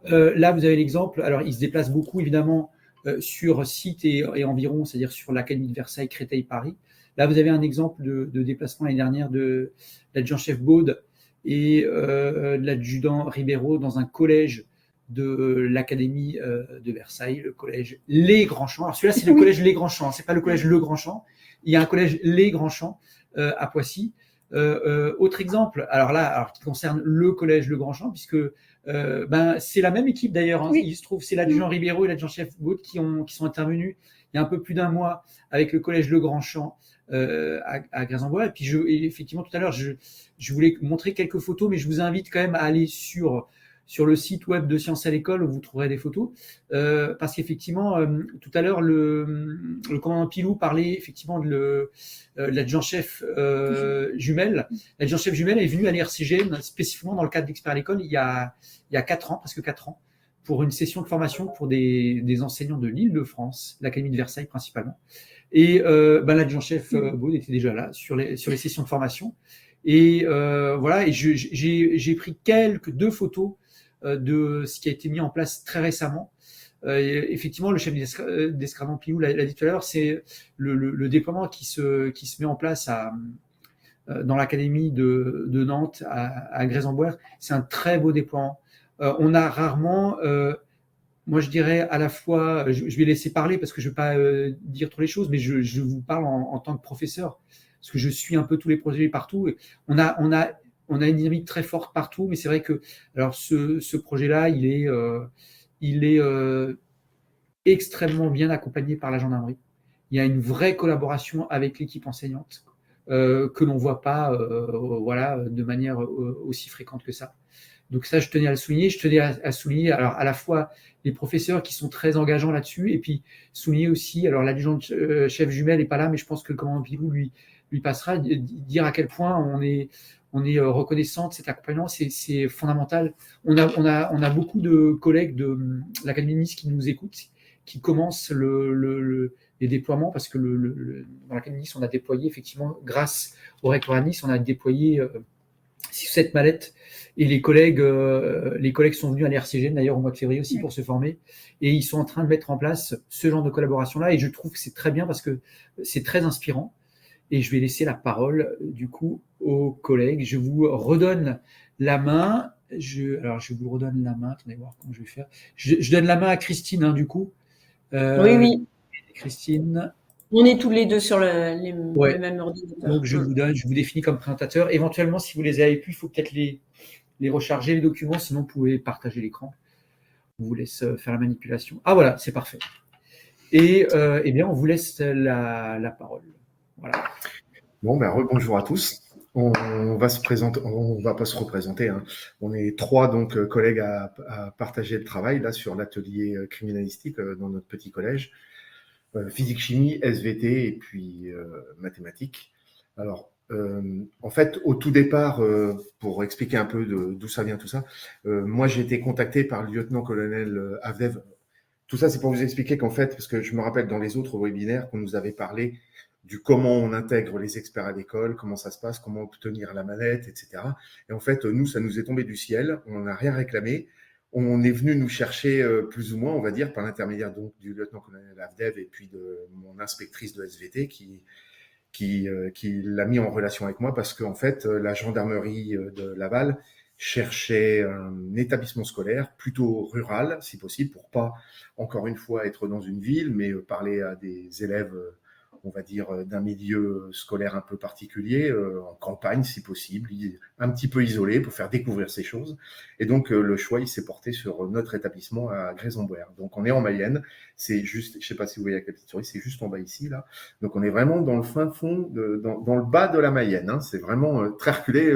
Là, vous avez l'exemple, alors ils se déplacent beaucoup, évidemment, sur site et environ, c'est-à-dire sur l'Académie de Versailles, Créteil, Paris. Là, vous avez un exemple de déplacement l'année dernière de l'adjudant-chef Baud et de l'adjudant Ribeiro dans un collège de l'Académie de Versailles, le collège Les Grands-Champs. Alors celui-là, c'est le collège Les Grands-Champs, c'est pas le collège Le Grand-Champ. Il y a un collège Les Grands-Champs à Poissy. Autre exemple, alors qui concerne le collège Le Grand-Champ, puisque c'est la même équipe d'ailleurs. Hein, oui. Il se trouve, c'est l'adjudant Ribeiro et l'adjudant-chef Baud qui sont intervenus il y a un peu plus d'un mois avec le collège Le Grand-Champ à Grèce-en-Bois. Et puis effectivement tout à l'heure, je voulais montrer quelques photos, mais je vous invite quand même à aller sur sur le site web de Sciences à l'école où vous trouverez des photos. Parce qu'effectivement, tout à l'heure, le commandant Pilou parlait effectivement de l'adjudant-chef Jumel. L'adjudant-chef Jumel est venu à l'IRCGN spécifiquement dans le cadre d'Expert à l'école il y a 4 ans, presque 4 ans, pour une session de formation pour des enseignants de l'Île-de-France, l'Académie de Versailles principalement. Et l'adjudant-chef Baud était déjà là sur les sessions de formation. Et voilà, et j'ai pris deux photos de ce qui a été mis en place très récemment. Effectivement, le chef d'escadron Pilou l'a dit tout à l'heure, c'est le déploiement qui se met en place dans l'académie de Nantes à Grès-en-Boer. C'est un très beau déploiement. On a rarement, moi je dirais à la fois, je vais laisser parler parce que je ne vais pas dire trop les choses, mais je vous parle en tant que professeur, parce que je suis un peu tous les projets partout. Et on a une dynamique très forte partout, mais c'est vrai que alors ce projet-là, il est extrêmement bien accompagné par la gendarmerie. Il y a une vraie collaboration avec l'équipe enseignante que l'on ne voit pas de manière aussi fréquente que ça. Donc ça, je tenais à le souligner. Je tenais à souligner alors à la fois les professeurs qui sont très engageants là-dessus, et puis souligner aussi, alors l'adjudant-chef Jumel n'est pas là, mais je pense que le commandant Pilou lui passera, dire à quel point on est reconnaissant de cet accompagnement, c'est fondamental. On a beaucoup de collègues de l'Académie de Nice qui nous écoutent, qui commencent les déploiements, parce que dans l'Académie de Nice, on a déployé effectivement, grâce au rectorat de Nice, on a déployé 6 ou 7 mallettes, et les collègues sont venus à l'IRCGN d'ailleurs au mois de février aussi pour se former, et ils sont en train de mettre en place ce genre de collaboration-là, et je trouve que c'est très bien parce que c'est très inspirant. Et je vais laisser la parole du coup aux collègues. Je vous redonne la main. Alors je vous redonne la main. Attendez voir comment je vais faire. Je donne la main à Christine du coup. Oui. Christine. On est tous les deux sur le même ordinateur. Donc je vous définis comme présentateur. Éventuellement, si vous les avez plus, il faut peut-être les recharger les documents, sinon vous pouvez partager l'écran. On vous laisse faire la manipulation. Ah voilà, c'est parfait. Et eh bien, on vous laisse la parole. Voilà. Bon, rebonjour à tous. On va se présenter, on va pas se représenter, hein. On est 3 donc collègues à partager le travail là sur l'atelier criminalistique dans notre petit collège. Physique, chimie, SVT et puis mathématiques. Alors, en fait, au tout départ, pour expliquer un peu d'où ça vient tout ça, moi j'ai été contacté par le lieutenant-colonel Avdev. Tout ça, c'est pour vous expliquer qu'en fait, parce que je me rappelle dans les autres webinaires qu'on nous avait parlé du comment on intègre les experts à l'école, comment ça se passe, comment obtenir la manette, etc. Et en fait, nous, ça nous est tombé du ciel, on n'a rien réclamé. On est venu nous chercher plus ou moins, on va dire, par l'intermédiaire donc du lieutenant-colonel Avdev et puis de mon inspectrice de SVT qui l'a mis en relation avec moi parce qu'en fait, la gendarmerie de Laval cherchait un établissement scolaire plutôt rural, si possible, pour pas, encore une fois, être dans une ville, mais parler à des élèves, on va dire, d'un milieu scolaire un peu particulier, en campagne, si possible, un petit peu isolé, pour faire découvrir ces choses. Et donc, le choix, il s'est porté sur notre établissement à Grès-en-Boer. Donc, on est en Mayenne. C'est juste, je sais pas si vous voyez avec la petite souris, c'est juste en bas ici, là. Donc, on est vraiment dans le fin fond, dans le bas de la Mayenne, hein. C'est vraiment très reculé.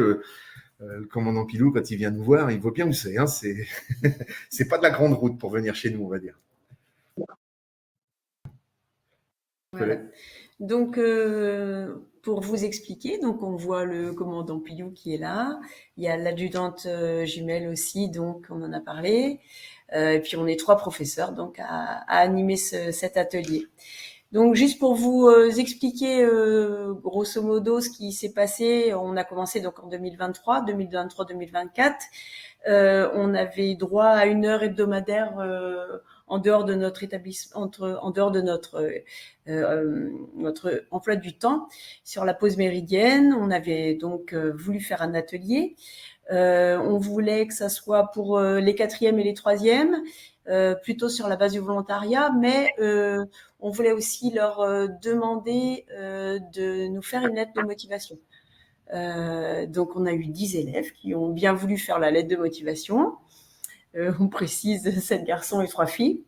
Le commandant Pilou, quand il vient nous voir, il voit bien où c'est, hein. C'est pas de la grande route pour venir chez nous, on va dire. Voilà. Donc, pour vous expliquer, donc on voit le commandant Pilou qui est là. Il y a l'adjudante Jumel aussi, donc on en a parlé. Et puis on est 3 professeurs donc à animer cet atelier. Donc juste pour vous expliquer grosso modo ce qui s'est passé, on a commencé donc en 2023-2024. On avait droit à 1 heure hebdomadaire en dehors de notre établissement, en dehors de notre emploi du temps sur la pause méridienne. On avait donc voulu faire un atelier. On voulait que ça soit pour les 4e et les 3e, plutôt sur la base du volontariat, mais on voulait aussi leur demander de nous faire une lettre de motivation. Donc on a eu 10 élèves qui ont bien voulu faire la lettre de motivation. On précise 7 garçons et 3 filles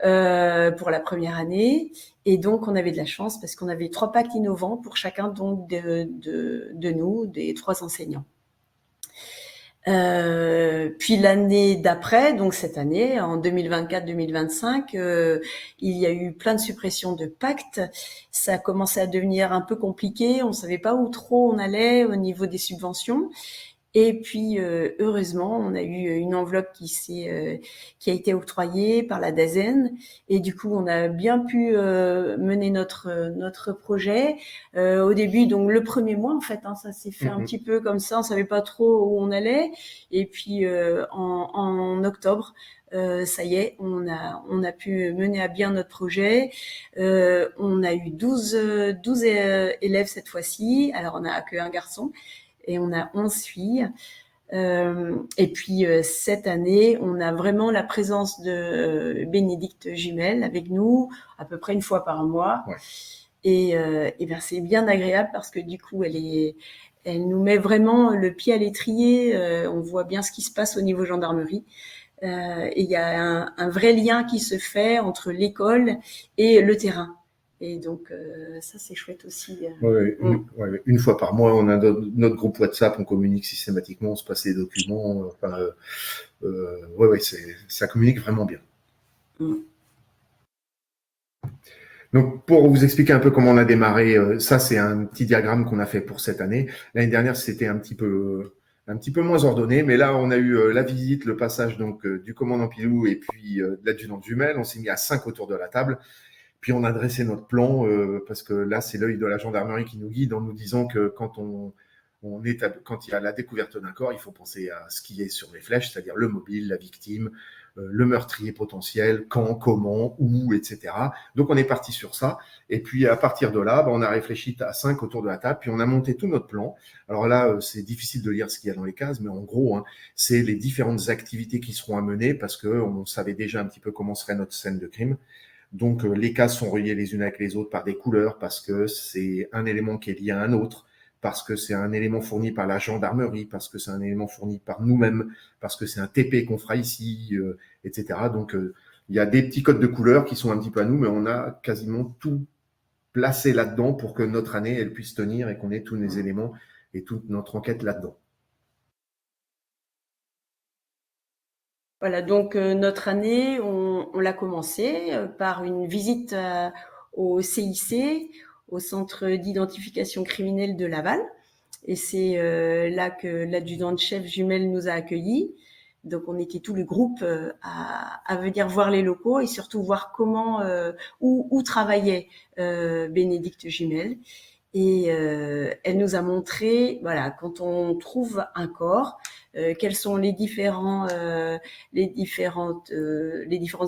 pour la première année. Et donc, on avait de la chance parce qu'on avait 3 packs innovants pour chacun donc de nous, des 3 enseignants. Puis l'année d'après, donc cette année, en 2024-2025, il y a eu plein de suppressions de pactes. Ça a commencé à devenir un peu compliqué. On savait pas où trop on allait au niveau des subventions. Et puis, heureusement, on a eu une enveloppe qui a été octroyée par la DAZEN. Et du coup, on a bien pu mener notre projet. Au début, donc le premier mois, en fait, ça s'est fait un petit peu comme ça. On savait pas trop où on allait. Et puis, en octobre, ça y est, on a pu mener à bien notre projet. On a eu 12 élèves cette fois-ci. Alors, on a qu'un garçon. Et on a 11 filles. Et puis cette année, on a vraiment la présence de Bénédicte Jumel avec nous, à peu près une fois par mois. Ouais. Et ben c'est bien agréable parce que du coup, elle nous met vraiment le pied à l'étrier. On voit bien ce qui se passe au niveau gendarmerie. Et il y a un vrai lien qui se fait entre l'école et le terrain. Et donc, ça, c'est chouette aussi. Une fois par mois, on a notre groupe WhatsApp, on communique systématiquement, on se passe les documents. Ça communique vraiment bien. Donc, pour vous expliquer un peu comment on a démarré, ça, c'est un petit diagramme qu'on a fait pour cette année. L'année dernière, c'était un petit peu moins ordonné, mais là, on a eu la visite, le passage donc du commandant Pilou et puis de l'adjudant Jumel. On s'est mis à 5 autour de la table. Puis on a dressé notre plan parce que là, c'est l'œil de la gendarmerie qui nous guide en nous disant que quand quand il y a la découverte d'un corps, il faut penser à ce qui est sur les flèches, c'est-à-dire le mobile, la victime, le meurtrier potentiel, quand, comment, où, etc. Donc on est parti sur ça. Et puis à partir de là, on a réfléchi à 5 autour de la table, puis on a monté tout notre plan. Alors là, c'est difficile de lire ce qu'il y a dans les cases, mais en gros, c'est les différentes activités qui seront à mener parce qu'on savait déjà un petit peu comment serait notre scène de crime. Donc, les cases sont reliées les unes avec les autres par des couleurs parce que c'est un élément qui est lié à un autre, parce que c'est un élément fourni par la gendarmerie, parce que c'est un élément fourni par nous-mêmes, parce que c'est un TP qu'on fera ici, etc. Donc, il y a des petits codes de couleurs qui sont un petit peu à nous, mais on a quasiment tout placé là-dedans pour que notre année, elle puisse tenir et qu'on ait tous les éléments et toute notre enquête là-dedans. Voilà, donc notre année, on l'a commencé par une visite au CIC, au Centre d'identification criminelle de Laval. Et c'est là que l'adjudant-chef Jumel nous a accueillis. Donc on était tout le groupe à venir voir les locaux et surtout voir comment, où travaillait Bénédicte Jumel. Et elle nous a montré, voilà, quand on trouve un corps, quels sont les différents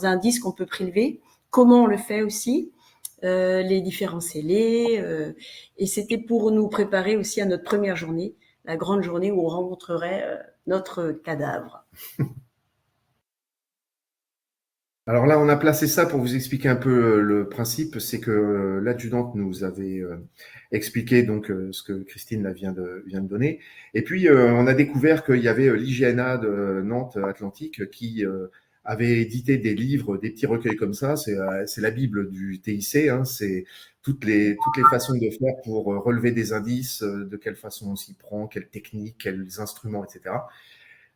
indices qu'on peut prélever, comment on le fait aussi, les différents scellés. Et c'était pour nous préparer aussi à notre première journée, la grande journée où on rencontrerait notre cadavre. Alors là, on a placé ça pour vous expliquer un peu le principe. C'est que l'adjudante nous avait expliqué donc ce que Christine là, vient de donner. Et puis, on a découvert qu'il y avait l'IGNA de Nantes-Atlantique qui avait édité des livres, des petits recueils comme ça. C'est la Bible du TIC. C'est toutes les façons de faire pour relever des indices, de quelle façon on s'y prend, quelles techniques, quels instruments, etc.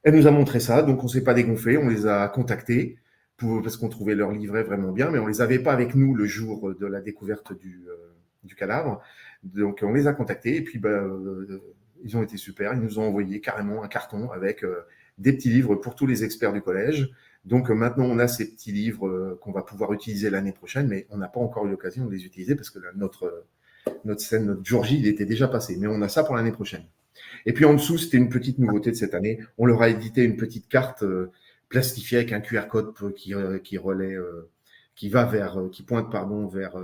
Elle nous a montré ça, donc on s'est pas dégonflé, on les a contactés parce qu'on trouvait leur livret vraiment bien, mais on les avait pas avec nous le jour de la découverte du cadavre. Donc on les a contactés et puis ils ont été super. Ils nous ont envoyé carrément un carton avec des petits livres pour tous les experts du collège. Donc maintenant on a ces petits livres qu'on va pouvoir utiliser l'année prochaine, mais on n'a pas encore eu l'occasion de les utiliser parce que notre scène, notre jour J, il était déjà passé. Mais on a ça pour l'année prochaine. Et puis en dessous, c'était une petite nouveauté de cette année. On leur a édité une petite carte plastifiée avec un QR code qui relaie, qui pointe vers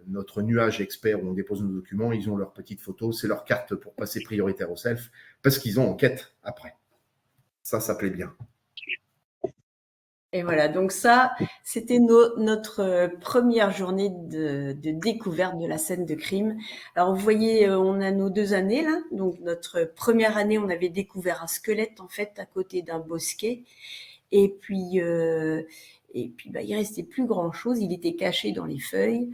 notre nuage expert où on dépose nos documents. Ils ont leur petite photo, c'est leur carte pour passer prioritaire au self parce qu'ils ont enquête après. Ça plaît bien. Et voilà, donc ça, c'était notre première journée de découverte de la scène de crime. Alors vous voyez, on a nos 2 années là. Donc notre première année, on avait découvert un squelette en fait à côté d'un bosquet. Et puis il restait plus grand chose. Il était caché dans les feuilles.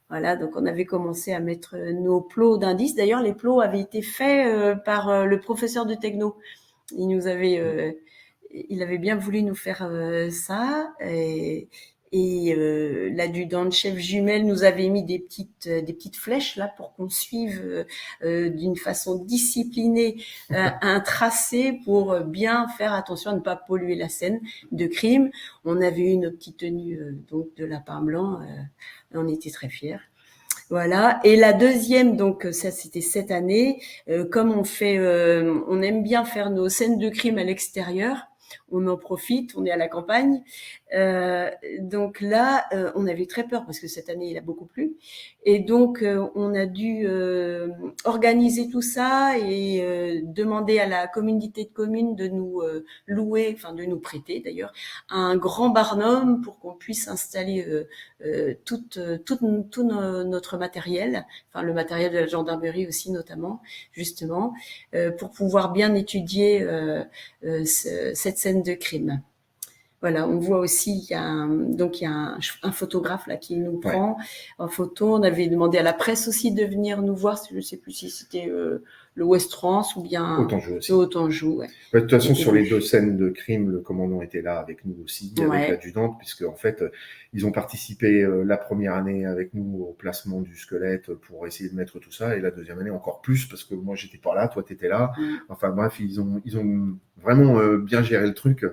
Voilà, donc on avait commencé à mettre nos plots d'indices. D'ailleurs, les plots avaient été faits par le professeur de techno. Il avait bien voulu nous faire ça. Et l'adjudante chef jumelle nous avait mis des petites flèches là pour qu'on suive d'une façon disciplinée un tracé pour bien faire attention à ne pas polluer la scène de crime. On avait eu nos petites tenues donc de lapin blanc. On était très fiers. Voilà. Et la deuxième, donc ça c'était cette année. Comme on aime bien faire nos scènes de crime à l'extérieur. On en profite, on est à la campagne. Donc là, on avait très peur parce que cette année, il a beaucoup plu. Et donc, on a dû organiser tout ça et demander à la communauté de communes de nous louer, enfin de nous prêter d'ailleurs, un grand barnum pour qu'on puisse installer tout notre matériel, enfin le matériel de la gendarmerie aussi notamment, justement, pour pouvoir bien étudier cette scène de crime. Voilà, on voit aussi il y a un photographe là qui nous prend en photo. On avait demandé à la presse aussi de venir nous voir. Je ne sais plus si c'était le Ouest France ou bien Autanjou aussi. Autanjou, ouais. De toute façon, sur les 2 scènes de crime, le commandant était là avec nous aussi, avec l'adjudante, puisque en fait, ils ont participé la première année avec nous au placement du squelette pour essayer de mettre tout ça, et la deuxième année encore plus, parce que moi j'étais pas là, toi t'étais là. Enfin bref, ils ont vraiment bien géré le truc.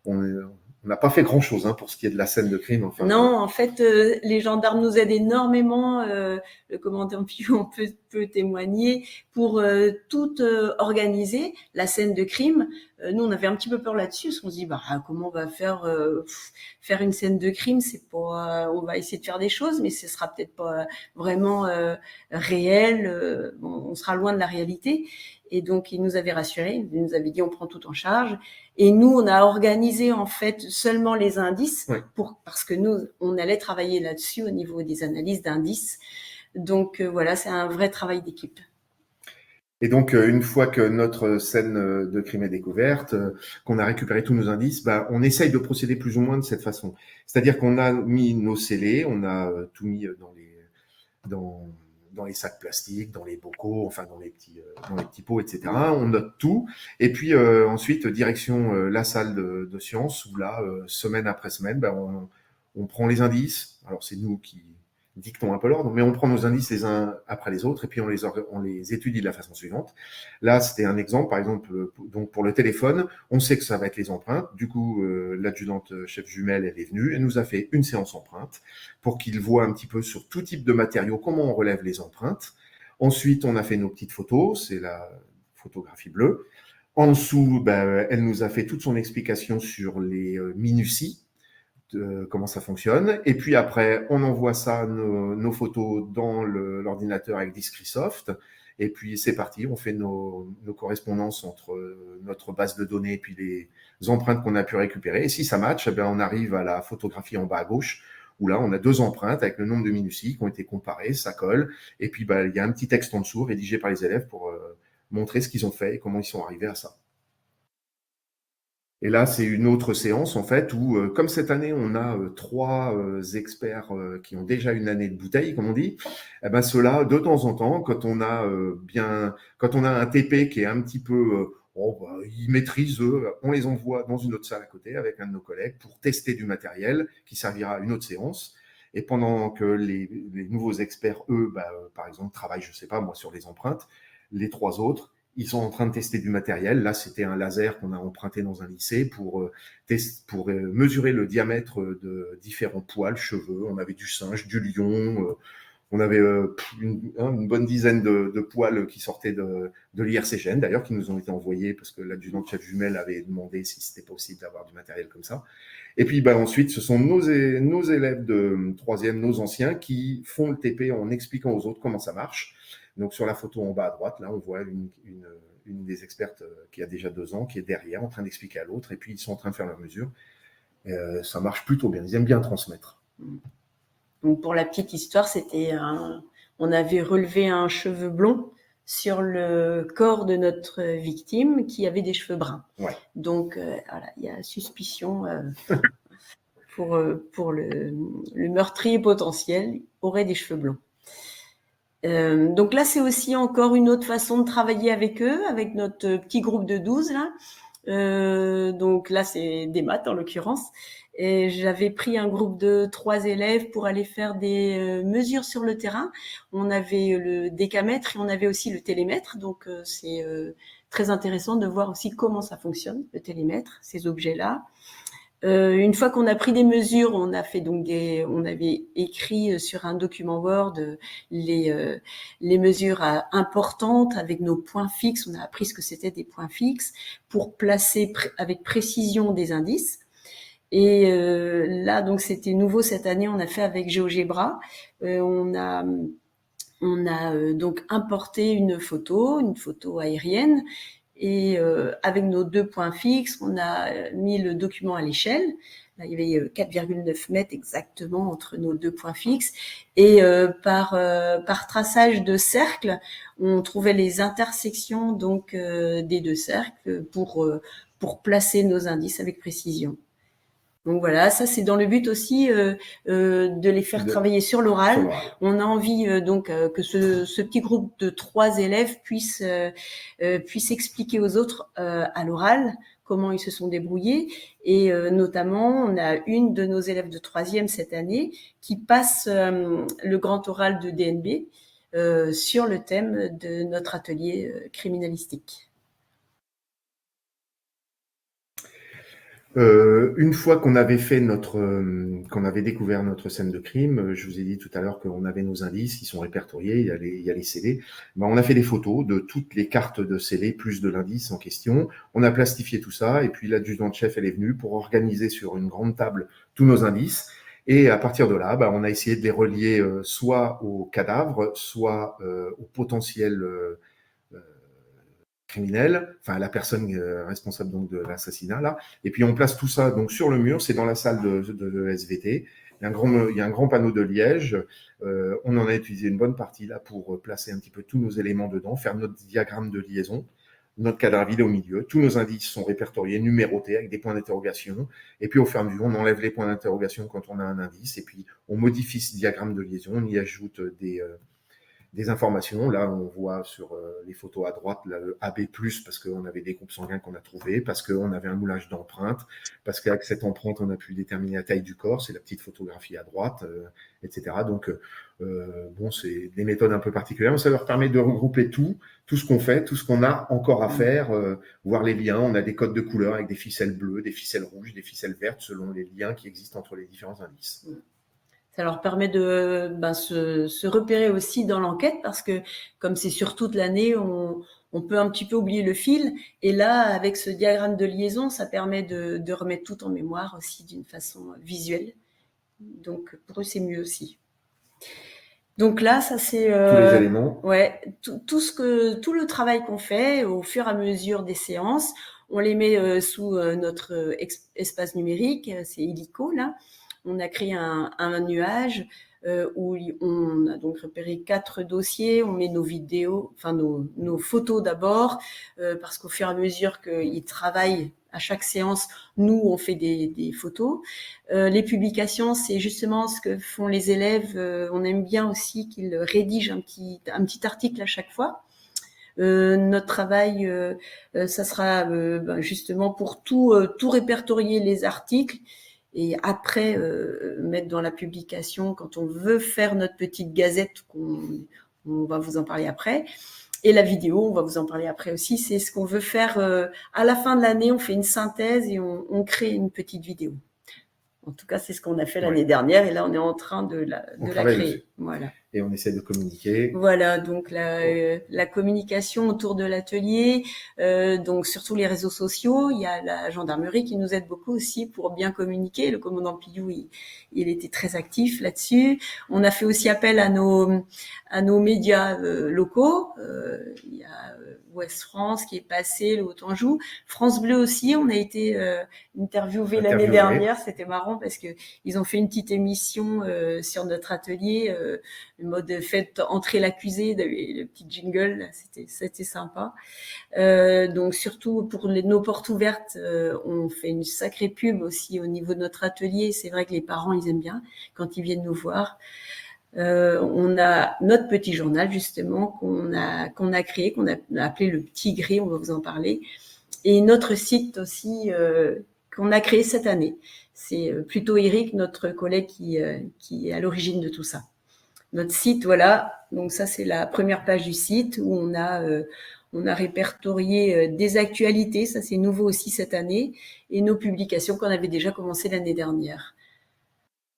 On n'a pas fait grand-chose pour ce qui est de la scène de crime. Enfin, non, en fait, les gendarmes nous aident énormément. Le commandant Piou peut témoigner pour tout organiser la scène de crime. Nous, on avait un petit peu peur là-dessus, parce qu'on se dit, comment on va faire une scène de crime? C'est pas, on va essayer de faire des choses, mais ce sera peut-être pas vraiment réel. On sera loin de la réalité. Et donc, il nous avait rassurés, il nous avait dit on prend tout en charge. Et nous, on a organisé en fait seulement les indices parce que nous, on allait travailler là-dessus au niveau des analyses d'indices. Donc voilà, c'est un vrai travail d'équipe. Et donc, une fois que notre scène de crime est découverte, qu'on a récupéré tous nos indices, on essaye de procéder plus ou moins de cette façon. C'est-à-dire qu'on a mis nos scellés, on a tout mis dans les sacs plastiques, dans les bocaux, enfin dans les petits pots, etc. On note tout. Et puis ensuite, direction la salle de sciences, où là, semaine après semaine, on prend les indices. Alors c'est nous qui dictons un peu l'ordre, mais on prend nos indices les uns après les autres, et puis on les étudie de la façon suivante. Là, c'était un exemple, par exemple, donc pour le téléphone, on sait que ça va être les empreintes. Du coup, l'adjudante chef jumelle, elle est venue, elle nous a fait une séance empreinte pour qu'il voit un petit peu sur tout type de matériaux comment on relève les empreintes. Ensuite, on a fait nos petites photos, c'est la photographie bleue. En dessous, elle nous a fait toute son explication sur les minuties, comment ça fonctionne. Et puis après, on envoie ça, nos photos dans l'ordinateur avec Discresoft. Et puis c'est parti, on fait nos correspondances entre notre base de données et puis les empreintes qu'on a pu récupérer. Et si ça match, on arrive à la photographie en bas à gauche, où là, on a 2 empreintes avec le nombre de minuties qui ont été comparées, ça colle. Et puis, il y a un petit texte en dessous rédigé par les élèves pour montrer ce qu'ils ont fait et comment ils sont arrivés à ça. Et là, c'est une autre séance, en fait, où, comme cette année, on a 3 experts qui ont déjà une année de bouteille, comme on dit, ceux-là, de temps en temps, quand on a un TP qui est un petit peu, ils maîtrisent, on les envoie dans une autre salle à côté avec un de nos collègues pour tester du matériel qui servira à une autre séance. Et pendant que les nouveaux experts, eux, par exemple, travaillent, je sais pas, moi, sur les empreintes, les 3 autres, ils sont en train de tester du matériel. Là, c'était un laser qu'on a emprunté dans un lycée pour mesurer le diamètre de différents poils, cheveux. On avait du singe, du lion. On avait une bonne dizaine de poils qui sortaient de l'IRCGN, d'ailleurs, qui nous ont été envoyés parce que l'adjudant chef jumelle avait demandé si c'était possible d'avoir du matériel comme ça. Et puis ensuite, ce sont nos élèves de 3e, nos anciens, qui font le TP en expliquant aux autres comment ça marche. Donc sur la photo en bas à droite, là, on voit une des expertes qui a déjà 2 ans, qui est derrière, en train d'expliquer à l'autre, et puis ils sont en train de faire leur mesure. Ça marche plutôt bien, ils aiment bien transmettre. Donc pour la petite histoire, on avait relevé un cheveu blond sur le corps de notre victime qui avait des cheveux bruns. Ouais. Donc voilà, il y a suspicion pour le meurtrier potentiel aurait des cheveux blonds. Donc là, c'est aussi encore une autre façon de travailler avec eux, avec notre petit groupe de 12 là. Donc là, c'est des maths en l'occurrence. Et j'avais pris un groupe de 3 élèves pour aller faire des mesures sur le terrain. On avait le décamètre et on avait aussi le télémètre. Donc c'est très intéressant de voir aussi comment ça fonctionne, le télémètre, ces objets-là. Une fois qu'on a pris des mesures, on a fait donc on avait écrit sur un document Word les mesures importantes avec nos points fixes. On a appris ce que c'était des points fixes pour placer avec précision des indices. Et là, donc c'était nouveau cette année. On a fait avec GeoGebra. On a donc importé une photo aérienne. Et avec nos 2 points fixes, on a mis le document à l'échelle. Là, il y avait 4,9 mètres exactement entre nos 2 points fixes. Et par traçage de cercles, on trouvait les intersections donc des 2 cercles pour placer nos indices avec précision. Donc voilà, ça c'est dans le but aussi de les faire travailler sur l'oral. On a envie donc que ce petit groupe de 3 élèves puisse expliquer aux autres à l'oral comment ils se sont débrouillés. Et notamment, on a une de nos élèves de 3e cette année qui passe le grand oral de DNB sur le thème de notre atelier criminalistique. Une fois qu'on avait fait qu'on avait découvert notre scène de crime, je vous ai dit tout à l'heure qu'on avait nos indices, ils sont répertoriés, il y a les scellés. Ben, on a fait des photos de toutes les cartes de scellés plus de l'indice en question. On a plastifié tout ça et puis l'adjudant-chef elle est venue pour organiser sur une grande table tous nos indices. Et à partir de là, ben, on a essayé de les relier soit au cadavre, soit au potentiel criminel, enfin la personne responsable donc de l'assassinat là. Et puis on place tout ça donc sur le mur, c'est dans la salle de SVT. Il y a un grand panneau de liège. On en a utilisé une bonne partie là pour placer un petit peu tous nos éléments dedans, faire notre diagramme de liaison, notre cadre vide au milieu. Tous nos indices sont répertoriés, numérotés avec des points d'interrogation. Et puis au fur et à mesure, on enlève les points d'interrogation quand on a un indice. Et puis on modifie ce diagramme de liaison, on y ajoute des informations. Là, on voit sur les photos à droite le AB+, parce qu'on avait des groupes sanguins qu'on a trouvés, parce qu'on avait un moulage d'empreintes, parce qu'avec cette empreinte, on a pu déterminer la taille du corps, c'est la petite photographie à droite, etc. Donc, bon, c'est des méthodes un peu particulières, mais ça leur permet de regrouper tout ce qu'on fait, tout ce qu'on a encore à faire, voir les liens. On a des codes de couleurs avec des ficelles bleues, des ficelles rouges, des ficelles vertes, selon les liens qui existent entre les différents indices. Ça leur permet de se repérer aussi dans l'enquête parce que comme c'est sur toute l'année, on peut un petit peu oublier le fil. Et là, avec ce diagramme de liaison, ça permet de remettre tout en mémoire aussi d'une façon visuelle. Donc pour eux, c'est mieux aussi. Donc là, ça c'est tous les éléments. Ouais, tout le travail qu'on fait au fur et à mesure des séances, on les met sous notre espace numérique, c'est Illico là. On a créé un nuage où on a donc repéré 4 dossiers. On met nos vidéos, enfin nos photos d'abord, parce qu'au fur et à mesure qu'ils travaillent à chaque séance, nous on fait des photos. Les publications, c'est justement ce que font les élèves. On aime bien aussi qu'ils rédigent un petit article à chaque fois. Notre travail, ça sera justement pour tout répertorier les articles. Et après, mettre dans la publication, quand on veut faire notre petite gazette, on va vous en parler après. Et la vidéo, on va vous en parler après aussi. C'est ce qu'on veut faire à la fin de l'année. On fait une synthèse et on crée une petite vidéo. En tout cas, c'est ce qu'on a fait l'année dernière. Et là, on est en train de la créer. Voilà. Et on essaie de communiquer. Voilà, donc la communication autour de l'atelier, donc surtout les réseaux sociaux. Il y a la gendarmerie qui nous aide beaucoup aussi pour bien communiquer. Le commandant Pillou, il était très actif là-dessus. On a fait aussi appel à nos médias locaux. Il y a Ouest France qui est passé, le Haut-Anjou, France Bleu aussi. On a été interviewé l'année dernière. C'était marrant parce que ils ont fait une petite émission sur notre atelier. Le mode faites entrer l'accusé, le petit jingle, là, c'était sympa. Donc surtout pour nos portes ouvertes, on fait une sacrée pub aussi au niveau de notre atelier. C'est vrai que les parents ils aiment bien quand ils viennent nous voir. On a notre petit journal justement qu'on a créé, qu'on a appelé le Petit Gris, on va vous en parler, et notre site aussi qu'on a créé cette année. C'est plutôt Eric, notre collègue, qui est à l'origine de tout ça. Notre site, voilà, donc ça c'est la première page du site où on a répertorié des actualités, ça c'est nouveau aussi cette année, et nos publications qu'on avait déjà commencé l'année dernière.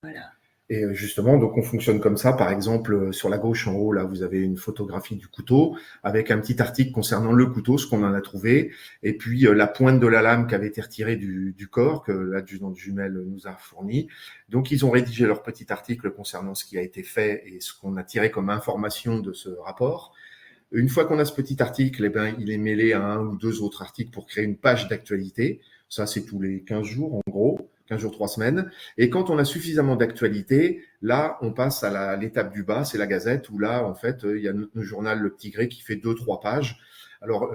Voilà. Et justement, donc on fonctionne comme ça. Par exemple, sur la gauche en haut, là, vous avez une photographie du couteau avec un petit article concernant le couteau, ce qu'on en a trouvé, et puis la pointe de la lame qui avait été retirée du corps que l'adjudant de jumelle nous a fourni. Donc ils ont rédigé leur petit article concernant ce qui a été fait et ce qu'on a tiré comme information de ce rapport. Une fois qu'on a ce petit article, eh ben, il est mêlé à un ou deux autres articles pour créer une page d'actualité. Ça, c'est tous les 15 jours, en gros. 15 jours, 3 semaines. Et quand on a suffisamment d'actualité, là, on passe à l'étape du bas, c'est la Gazette, où là, en fait, il y a notre journal Le Petit Gré qui fait 2-3 pages. Alors,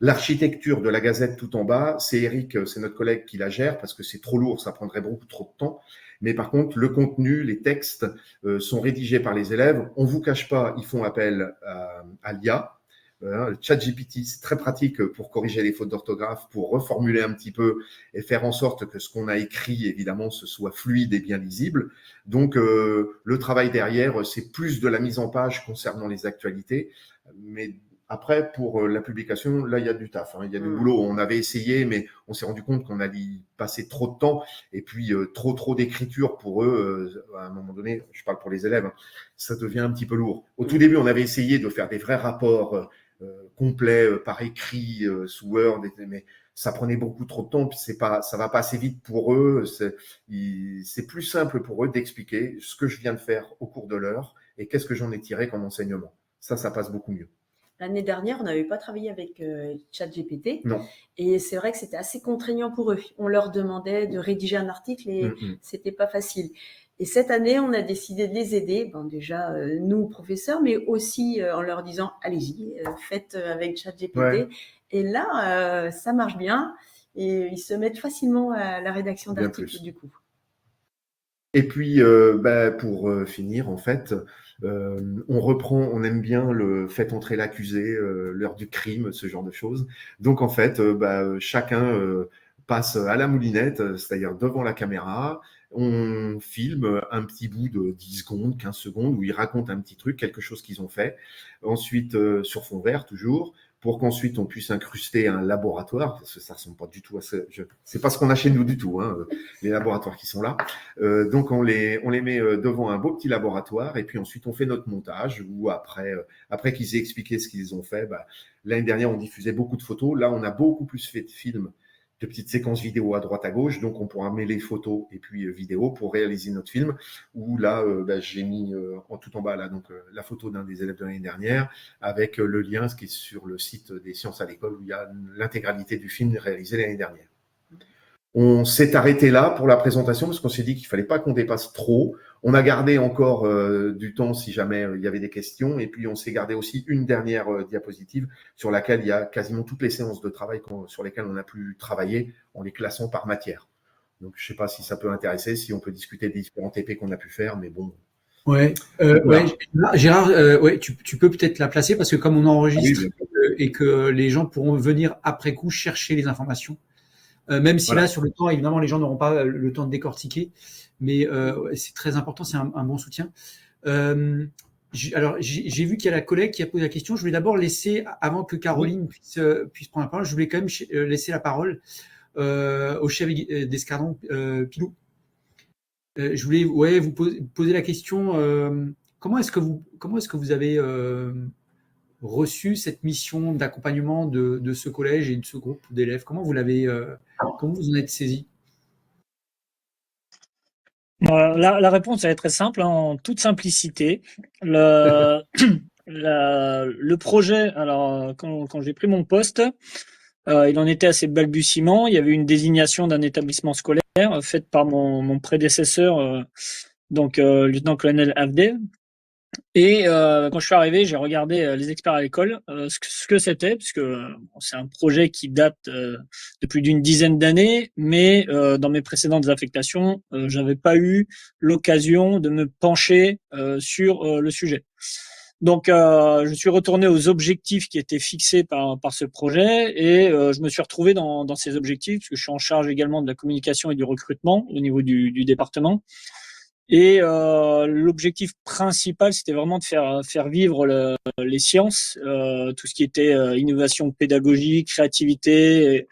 l'architecture de la Gazette tout en bas, c'est Eric, c'est notre collègue qui la gère, parce que c'est trop lourd, ça prendrait beaucoup trop de temps. Mais par contre, le contenu, les textes sont rédigés par les élèves. On vous cache pas, ils font appel à l'IA. Le ChatGPT, c'est très pratique pour corriger les fautes d'orthographe, pour reformuler un petit peu et faire en sorte que ce qu'on a écrit, évidemment, ce soit fluide et bien lisible. Donc, le travail derrière, c'est plus de la mise en page concernant les actualités. Mais après, pour la publication, là, il y a du taf, il y a du boulot. On avait essayé, mais on s'est rendu compte qu'on allait y passer trop de temps et puis trop d'écriture pour eux. À un moment donné, je parle pour les élèves, ça devient un petit peu lourd. Au tout début, on avait essayé de faire des vrais rapports complet par écrit sous Word, mais ça prenait beaucoup trop de temps, puis ça va pas assez vite pour eux. C'est plus simple pour eux d'expliquer ce que je viens de faire au cours de l'heure et qu'est-ce que j'en ai tiré comme enseignement. Ça passe beaucoup mieux. L'année dernière, on n'avait pas travaillé avec ChatGPT. Non. Et c'est vrai que c'était assez contraignant pour eux. On leur demandait de rédiger un article et c'était pas facile. Et cette année, on a décidé de les aider. Bon, déjà, nous, professeurs, mais aussi en leur disant, allez-y, faites avec ChatGPT. Ouais. Et là, ça marche bien. Et ils se mettent facilement à la rédaction d'articles, du coup. Et puis, pour finir, en fait, on aime bien le fait entrer l'accusé, l'heure du crime, ce genre de choses. Donc, en fait, chacun passe à la moulinette, c'est-à-dire devant la caméra. On filme un petit bout de 10 secondes, 15 secondes, où ils racontent un petit truc, quelque chose qu'ils ont fait. Ensuite, sur fond vert, toujours, pour qu'ensuite on puisse incruster un laboratoire, parce que ça ressemble pas du tout à ce... C'est pas ce qu'on a chez nous du tout, les laboratoires qui sont là. Donc on les met devant un beau petit laboratoire, et puis ensuite on fait notre montage, où après qu'ils aient expliqué ce qu'ils ont fait, l'année dernière on diffusait beaucoup de photos, là on a beaucoup plus fait de films, de petites séquences vidéo à droite à gauche, donc on pourra mêler photos et puis vidéo pour réaliser notre film, où là j'ai mis tout en bas là donc la photo d'un des élèves de l'année dernière avec le lien ce qui est sur le site des Sciences à l'école où il y a l'intégralité du film réalisé l'année dernière. On s'est arrêté là pour la présentation parce qu'on s'est dit qu'il fallait pas qu'on dépasse trop. On a gardé encore du temps si jamais il y avait des questions. Et puis, on s'est gardé aussi une dernière diapositive sur laquelle il y a quasiment toutes les séances de travail sur lesquelles on a pu travailler en les classant par matière. Donc, je sais pas si ça peut intéresser, si on peut discuter des différents TP qu'on a pu faire, mais bon. Ouais, voilà. Gérard, tu peux peut-être la placer parce que comme on enregistre et que les gens pourront venir après coup chercher les informations. Même si là, sur le temps, évidemment, les gens n'auront pas le temps de décortiquer, mais c'est très important, c'est un bon soutien. Alors, j'ai vu qu'il y a la collègue qui a posé la question. Je voulais d'abord laisser, avant que Caroline puisse prendre la parole, je voulais quand même laisser la parole au chef d'escadron, Pilou. Je voulais vous poser la question, comment est-ce que vous avez reçu cette mission d'accompagnement de ce collège et de ce groupe d'élèves? Comment vous en êtes saisi? La réponse elle est très simple, en toute simplicité. Le projet, alors quand j'ai pris mon poste, il en était à ses balbutiements. Il y avait une désignation d'un établissement scolaire faite par mon prédécesseur, lieutenant-colonel Avdé. Et quand je suis arrivé, j'ai regardé les experts à l'école, ce que c'était, puisque bon, c'est un projet qui date de plus d'une dizaine d'années, mais dans mes précédentes affectations, j'avais pas eu l'occasion de me pencher sur le sujet. Donc, je suis retourné aux objectifs qui étaient fixés par ce projet et je me suis retrouvé dans ces objectifs, parce que je suis en charge également de la communication et du recrutement au niveau du département. Et l'objectif principal, c'était vraiment de faire vivre les sciences, tout ce qui était innovation pédagogique, créativité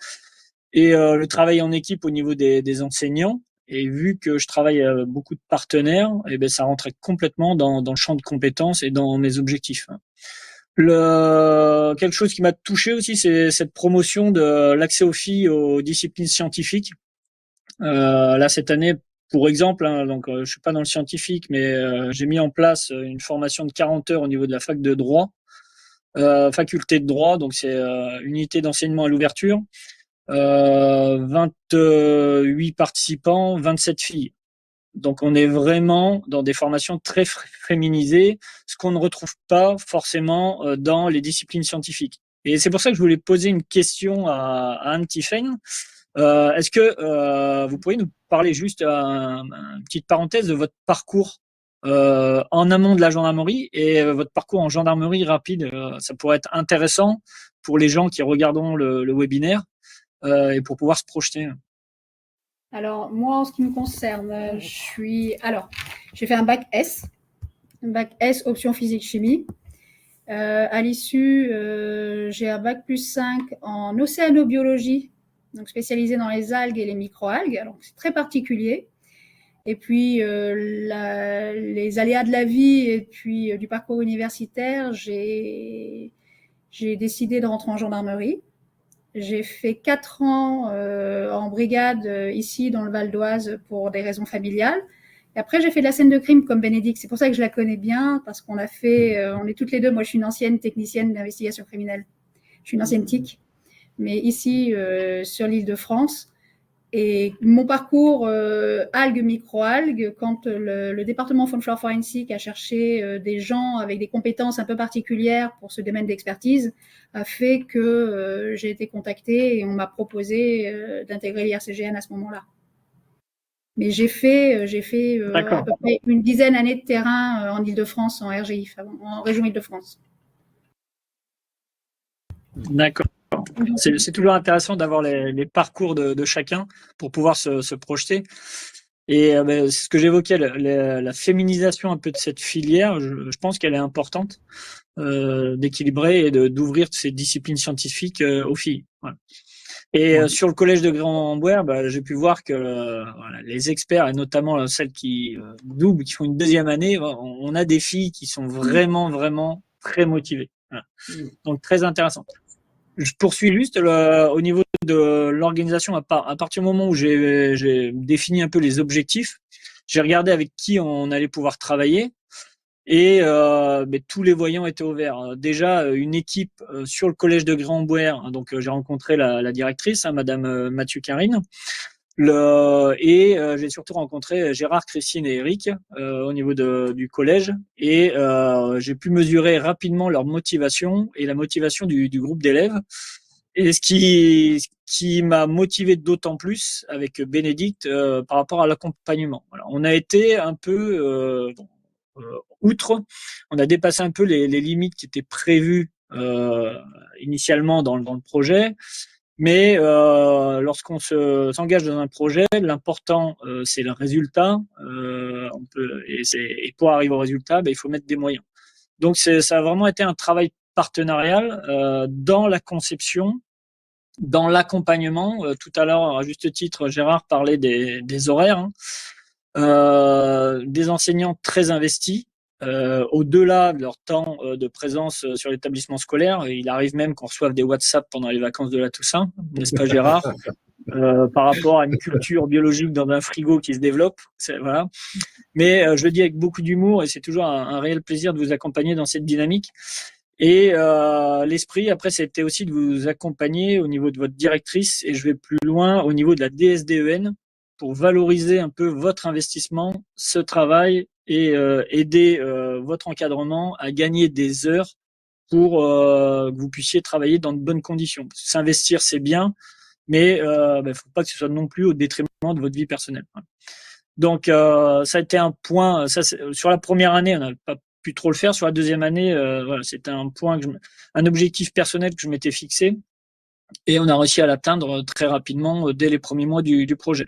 et le travail en équipe au niveau des enseignants. Et vu que je travaille avec beaucoup de partenaires, et ben ça rentrait complètement dans le champ de compétences et dans mes objectifs. Quelque chose qui m'a touché aussi, c'est cette promotion de l'accès aux filles aux disciplines scientifiques. Là, cette année, pour exemple, hein, donc je suis pas dans le scientifique, mais j'ai mis en place une formation de 40 heures au niveau de la fac de droit, faculté de droit, donc c'est unité d'enseignement à l'ouverture, 28 participants, 27 filles. Donc on est vraiment dans des formations très féminisées, ce qu'on ne retrouve pas forcément dans les disciplines scientifiques. Et c'est pour ça que je voulais poser une question à Anne Tiffen. Est-ce que vous pourriez nous parler juste une petite parenthèse de votre parcours en amont de la gendarmerie et votre parcours en gendarmerie rapide? Ça pourrait être intéressant pour les gens qui regarderont le webinaire et pour pouvoir se projeter. Alors, moi, en ce qui me concerne, j'ai fait un bac S option physique-chimie. À l'issue, j'ai un bac +5 en océanobiologie, donc spécialisé dans les algues et les microalgues. Alors, c'est très particulier. Et puis, les aléas de la vie et puis du parcours universitaire, j'ai décidé de rentrer en gendarmerie. J'ai fait 4 ans en brigade ici dans le Val d'Oise pour des raisons familiales. Et après, j'ai fait de la scène de crime comme Bénédicte. C'est pour ça que je la connais bien, parce qu'on a fait, on est toutes les deux. Moi, je suis une ancienne technicienne d'investigation criminelle. Je suis une ancienne TIC, mais ici sur l'île de France. Et mon parcours algues, micro-algues, quand le département Faune Flore Forensique a cherché des gens avec des compétences un peu particulières pour ce domaine d'expertise, a fait que j'ai été contactée et on m'a proposé d'intégrer l'IRCGN à ce moment-là. Mais j'ai fait à peu près une dizaine d'années de terrain en Île-de-France, en RGI, en région Île-de-France. D'accord. C'est toujours intéressant d'avoir les parcours de chacun pour pouvoir se projeter. Et c'est ce que j'évoquais, la féminisation un peu de cette filière, je pense qu'elle est importante, d'équilibrer et d'ouvrir ces disciplines scientifiques aux filles. Voilà. Et sur le collège de Grand-Ambouert, j'ai pu voir que voilà, les experts, et notamment celles qui doublent, qui font une deuxième année, on a des filles qui sont vraiment, vraiment très motivées. Voilà. Donc très intéressant. Je poursuis juste au niveau de l'organisation. À partir du moment où j'ai défini un peu les objectifs, j'ai regardé avec qui on allait pouvoir travailler et tous les voyants étaient au vert. Déjà, une équipe sur le collège de Grand-Ambouert, donc j'ai rencontré la directrice, Madame Mathieu Carine. J'ai surtout rencontré Gérard, Christine et Eric au niveau du collège et j'ai pu mesurer rapidement leur motivation et la motivation du groupe d'élèves. Et ce qui m'a motivé d'autant plus avec Bénédicte par rapport à l'accompagnement. Voilà. On a été un peu outre, on a dépassé un peu les limites qui étaient prévues initialement dans le projet. Mais lorsqu'on s'engage dans un projet, l'important c'est le résultat. Et pour arriver au résultat, il faut mettre des moyens. Donc ça a vraiment été un travail partenarial dans la conception, dans l'accompagnement. Tout à l'heure, à juste titre, Gérard parlait des horaires, des enseignants très investis. Au-delà de leur temps de présence sur l'établissement scolaire, il arrive même qu'on reçoive des WhatsApp pendant les vacances de la Toussaint, n'est-ce pas Gérard, par rapport à une culture biologique dans un frigo qui se développe. Voilà. Mais je le dis avec beaucoup d'humour et c'est toujours un réel plaisir de vous accompagner dans cette dynamique. Et l'esprit, après, c'était aussi de vous accompagner au niveau de votre directrice et je vais plus loin au niveau de la DSDEN pour valoriser un peu votre investissement, ce travail et aider votre encadrement à gagner des heures pour que vous puissiez travailler dans de bonnes conditions. S'investir, c'est bien, mais faut pas que ce soit non plus au détriment de votre vie personnelle. Donc, ça a été un point. Ça, sur la première année, on n'a pas pu trop le faire. Sur la deuxième année, voilà, c'était un point un objectif personnel que je m'étais fixé, et on a réussi à l'atteindre très rapidement dès les premiers mois du projet.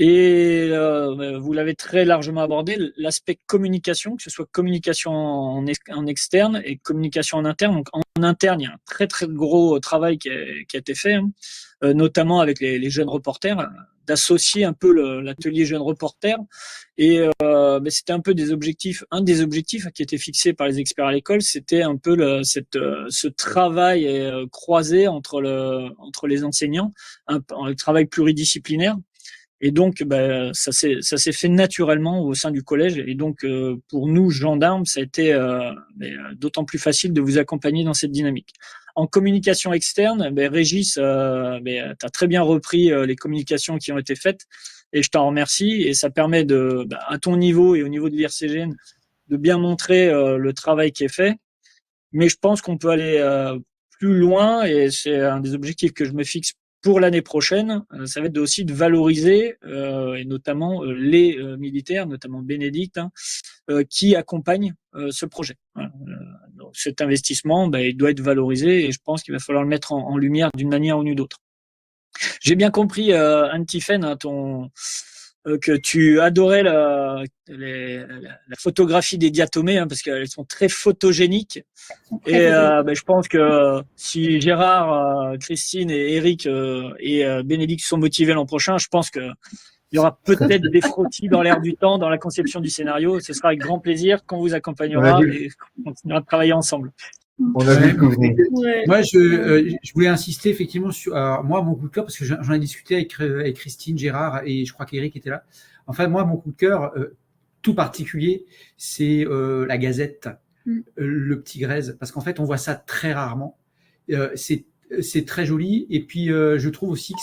Et vous l'avez très largement abordé, l'aspect communication, que ce soit communication en externe et communication en interne. Donc en interne, il y a un très très gros travail qui a été fait, hein, notamment avec les jeunes reporters, d'associer un peu l'atelier jeunes reporters. Et c'était un peu un des objectifs qui était fixé par les experts à l'école, c'était un peu ce travail croisé entre les enseignants, un travail pluridisciplinaire. Et donc, ça s'est fait naturellement au sein du collège. Et donc, pour nous, gendarmes, ça a été d'autant plus facile de vous accompagner dans cette dynamique. En communication externe, Régis, tu as très bien repris les communications qui ont été faites, et je t'en remercie. Et ça permet à ton niveau et au niveau de l'IRCGN, de bien montrer le travail qui est fait. Mais je pense qu'on peut aller plus loin, et c'est un des objectifs que je me fixe pour l'année prochaine. Ça va être aussi de valoriser, et notamment les militaires, notamment Bénédicte, hein, qui accompagnent ce projet. Voilà. Donc cet investissement, il doit être valorisé, et je pense qu'il va falloir le mettre en lumière d'une manière ou d'une autre. J'ai bien compris, Anne-Tiphaine, hein, que tu adorais la photographie des diatomées, hein, parce qu'elles sont très photogéniques. Et je pense que si Gérard, Christine et Eric et Bénédicte sont motivés l'an prochain, je pense que il y aura peut-être des frottis dans l'air du temps, dans la conception du scénario. Ce sera avec grand plaisir qu'on vous accompagnera et qu'on continuera de travailler ensemble. On a vu que vous venez. Moi, je voulais insister effectivement sur moi, mon coup de cœur, parce que j'en ai discuté avec Christine, Gérard, et je crois qu'Éric était là. Enfin, moi, mon coup de cœur tout particulier, c'est la Gazette, le petit Grèze, parce qu'en fait, on voit ça très rarement. C'est très joli, et puis je trouve aussi que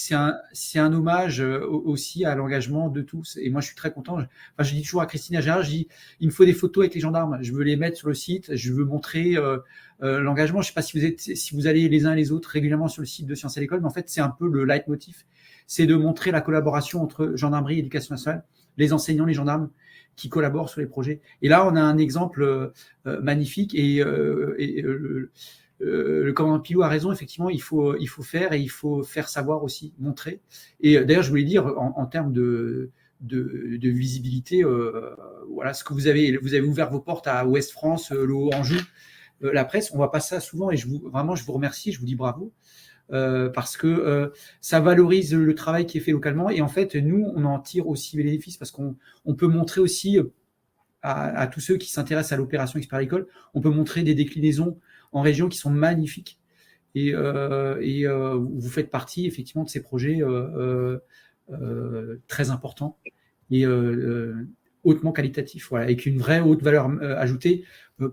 c'est un hommage aussi à l'engagement de tous. Et moi, je suis très content. Je dis toujours à Christine et à Gérard, je dis, il me faut des photos avec les gendarmes. Je veux les mettre sur le site. Je veux montrer l'engagement. Je ne sais pas si vous allez les uns et les autres régulièrement sur le site de Sciences à l'école, mais en fait, c'est un peu le leitmotiv. C'est de montrer la collaboration entre gendarmerie et éducation nationale, les enseignants, les gendarmes qui collaborent sur les projets. Et là, on a un exemple magnifique, et le commandant Pilou a raison, effectivement, il faut faire, et il faut faire savoir aussi, montrer. Et d'ailleurs, je voulais dire, en termes de visibilité, voilà, ce que vous avez ouvert vos portes à Ouest France, le Haut-Anjou, la presse, on voit pas ça souvent, et je vous remercie, je vous dis bravo, parce que ça valorise le travail qui est fait localement, et en fait, nous, on en tire aussi les bénéfices, parce qu'on peut montrer aussi à tous ceux qui s'intéressent à l'opération Expert à l'école, on peut montrer des déclinaisons en région qui sont magnifiques, et vous faites partie effectivement de ces projets très importants et hautement qualitatifs, voilà, avec une vraie haute valeur ajoutée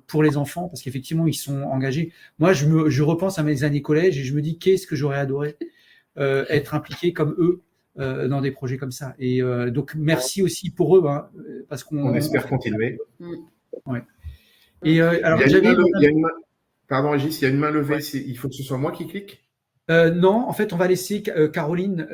pour les enfants, parce qu'effectivement ils sont engagés. Moi, je repense à mes années collège, et je me dis, qu'est-ce que j'aurais adoré être impliqué comme eux dans des projets comme ça. Et donc merci aussi pour eux, hein, parce qu'on espère continuer. Ouais. Et alors, pardon, Régis, il y a une main levée. Il faut que ce soit moi qui clique. Non, en fait, on va laisser Caroline.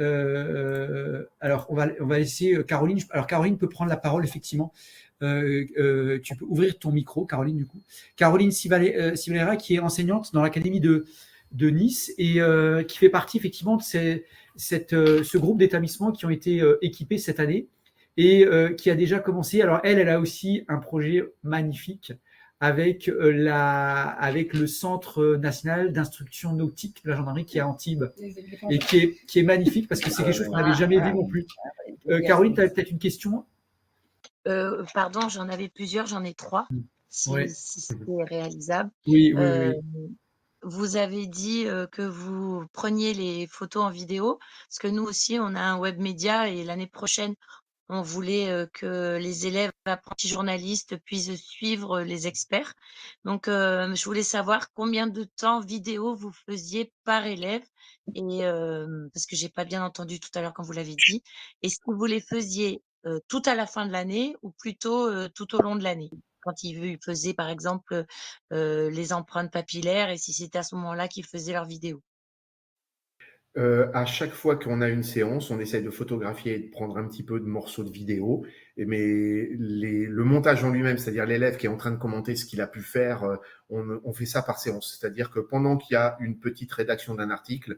Alors, on va laisser Caroline. Alors, Caroline peut prendre la parole, effectivement. Tu peux ouvrir ton micro, Caroline, du coup. Caroline Sivalera, qui est enseignante dans l'académie de Nice, et qui fait partie, effectivement, de ce groupe d'établissements qui ont été équipés cette année, et qui a déjà commencé. Alors, elle a aussi un projet magnifique avec le Centre national d'instruction nautique de la gendarmerie, qui est à Antibes, et qui est magnifique, parce que c'est quelque chose qu'on n'avait jamais vu non plus. Caroline, tu as peut-être une question? Pardon, j'en avais plusieurs, j'en ai 3, si c'est réalisable. Oui. Vous avez dit que vous preniez les photos en vidéo, parce que nous aussi, on a un web média, et l'année prochaine, on voulait que les élèves apprentis journalistes puissent suivre les experts. Donc, je voulais savoir combien de temps vidéo vous faisiez par élève, et parce que j'ai pas bien entendu tout à l'heure quand vous l'avez dit. Et si vous les faisiez tout à la fin de l'année ou plutôt tout au long de l'année? Quand ils faisaient, par exemple, les empreintes papillaires et si c'était à ce moment-là qu'ils faisaient leurs vidéos? À chaque fois qu'on a une séance, on essaye de photographier et de prendre un petit peu de morceaux de vidéo. Le montage en lui-même, c'est-à-dire l'élève qui est en train de commenter ce qu'il a pu faire, on fait ça par séance. C'est-à-dire que pendant qu'il y a une petite rédaction d'un article,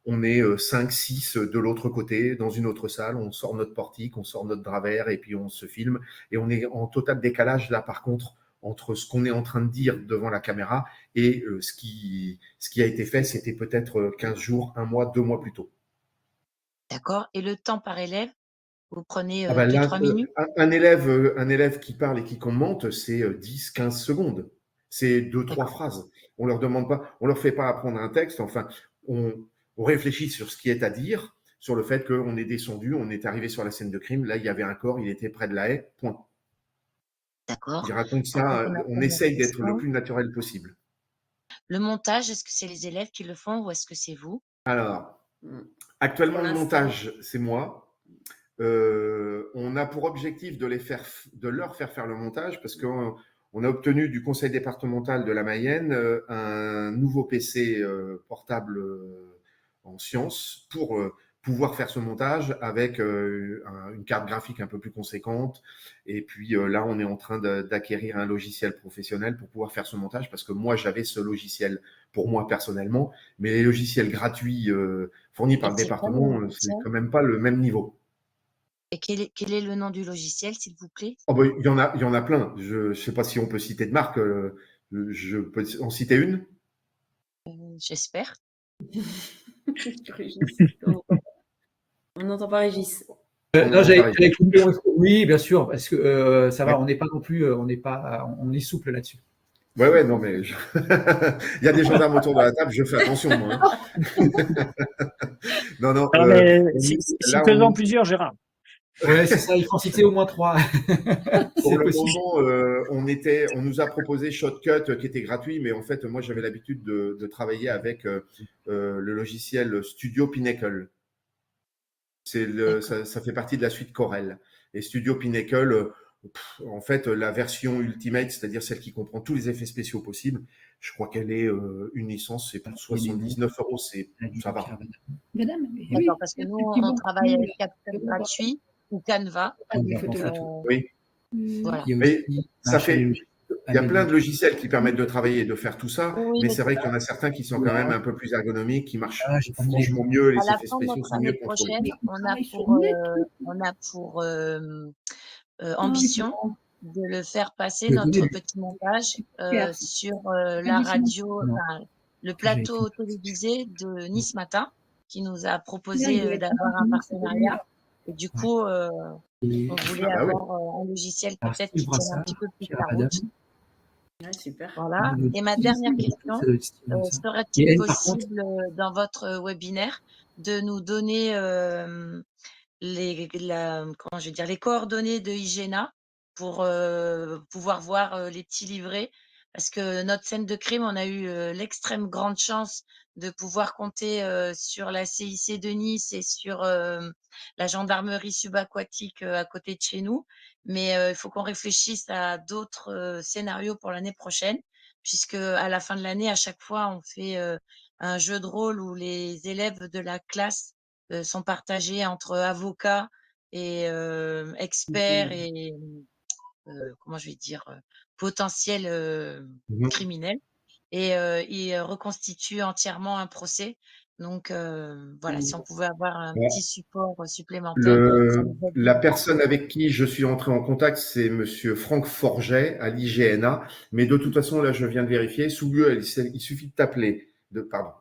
on est 5, 6 de l'autre côté, dans une autre salle, on sort notre portique, on sort notre drap vert et puis on se filme. Et on est en total décalage là, par contre, entre ce qu'on est en train de dire devant la caméra et ce qui a été fait, c'était peut-être 15 jours, 1 mois, 2 mois plus tôt. D'accord, et le temps par élève? Vous prenez, Ah ben là, 2-3 minutes? un élève qui parle et qui commente, c'est 10, 15 secondes. C'est 2-3 D'accord. phrases. On leur demande pas, on leur fait pas apprendre un texte. Enfin, on réfléchit sur ce qui est à dire, sur le fait qu'on est descendu, on est arrivé sur la scène de crime. Là, il y avait un corps, il était près de la haie. Point. D'accord. Il raconte Ensuite, ça. on a On une autre essaye d'être le question. plus naturel possible. Le montage, est-ce que c'est les élèves qui le font ou est-ce que c'est vous? Alors, Mm. actuellement, Pour le l'instant. montage, c'est moi. On a pour objectif de leur faire le montage parce qu'on a obtenu du conseil départemental de la Mayenne un nouveau PC portable en sciences pour pouvoir faire ce montage avec une carte graphique un peu plus conséquente. Et puis là, on est en train d'acquérir un logiciel professionnel pour pouvoir faire ce montage parce que moi, j'avais ce logiciel pour moi personnellement, mais les logiciels gratuits fournis par Et le c'est quoi le département, c'est logiciel? quand même pas le même niveau. Et quel est le nom du logiciel, s'il vous plaît? Oh ben, il y en a plein. Je sais pas si on peut citer de marque. Je peux en citer une. J'espère. Régis, on n'entend pas Régis. Non, j'allais couper. Oui, bien sûr, parce que ça va, Ouais. on n'est pas non plus, on est souple là-dessus. Ouais, non, mais il y a des gendarmes autour de la table, je fais attention, moi. Hein. Non, Ah, mais si là, faisons plusieurs, Gérard. Ouais, c'est ça, il faut en citer au moins 3. pour C'est le possible. moment, on nous a proposé Shotcut qui était gratuit, mais en fait, moi, j'avais l'habitude de travailler avec le logiciel Studio Pinnacle. Ça fait partie de la suite Corel. Et Studio Pinnacle, en fait, la version Ultimate, c'est-à-dire celle qui comprend tous les effets spéciaux possibles, je crois qu'elle est une licence, c'est pour 79 €, ça va. Madame, D'accord, parce que nous, on travaille avec CapCut gratuit ou Canva. Oui. Voilà. Mais il y a plein de logiciels qui permettent de travailler et de faire tout ça, Oui, mais mais c'est vrai qu'il y en a certains qui sont quand même un peu plus ergonomiques, qui marchent franchement À mieux, à les la effets fin de spéciaux notre sont mieux année contrôlés. prochaine, on a pour ambition de le faire passer notre petit montage sur la radio, enfin, le plateau télévisé de Nice Matin, qui nous a proposé d'avoir un partenariat. Et du coup, on voulait Ah bah oui. avoir un logiciel peut-être qui tienne un petit peu plus la route. Ouais, super. Voilà. Et ma dernière question, serait-il possible dans votre webinaire de nous donner comment je vais dire, les coordonnées de Igena pour pouvoir voir les petits livrets? Parce que notre scène de crime, on a eu l'extrême grande chance de pouvoir compter sur la CIC de Nice et sur la gendarmerie subaquatique à côté de chez nous. Mais il faut qu'on réfléchisse à d'autres scénarios pour l'année prochaine, puisque à la fin de l'année, à chaque fois, on fait un jeu de rôle où les élèves de la classe sont partagés entre avocats et experts et comment je vais dire, potentiels criminels. Et ils reconstituent entièrement un procès. Donc voilà, si on pouvait avoir un petit support supplémentaire, ça nous La aiderait. personne avec qui je suis entré en contact, c'est monsieur Franck Forget à l'IGNA. Mais de toute façon, là, je viens de vérifier. Sous Google, il suffit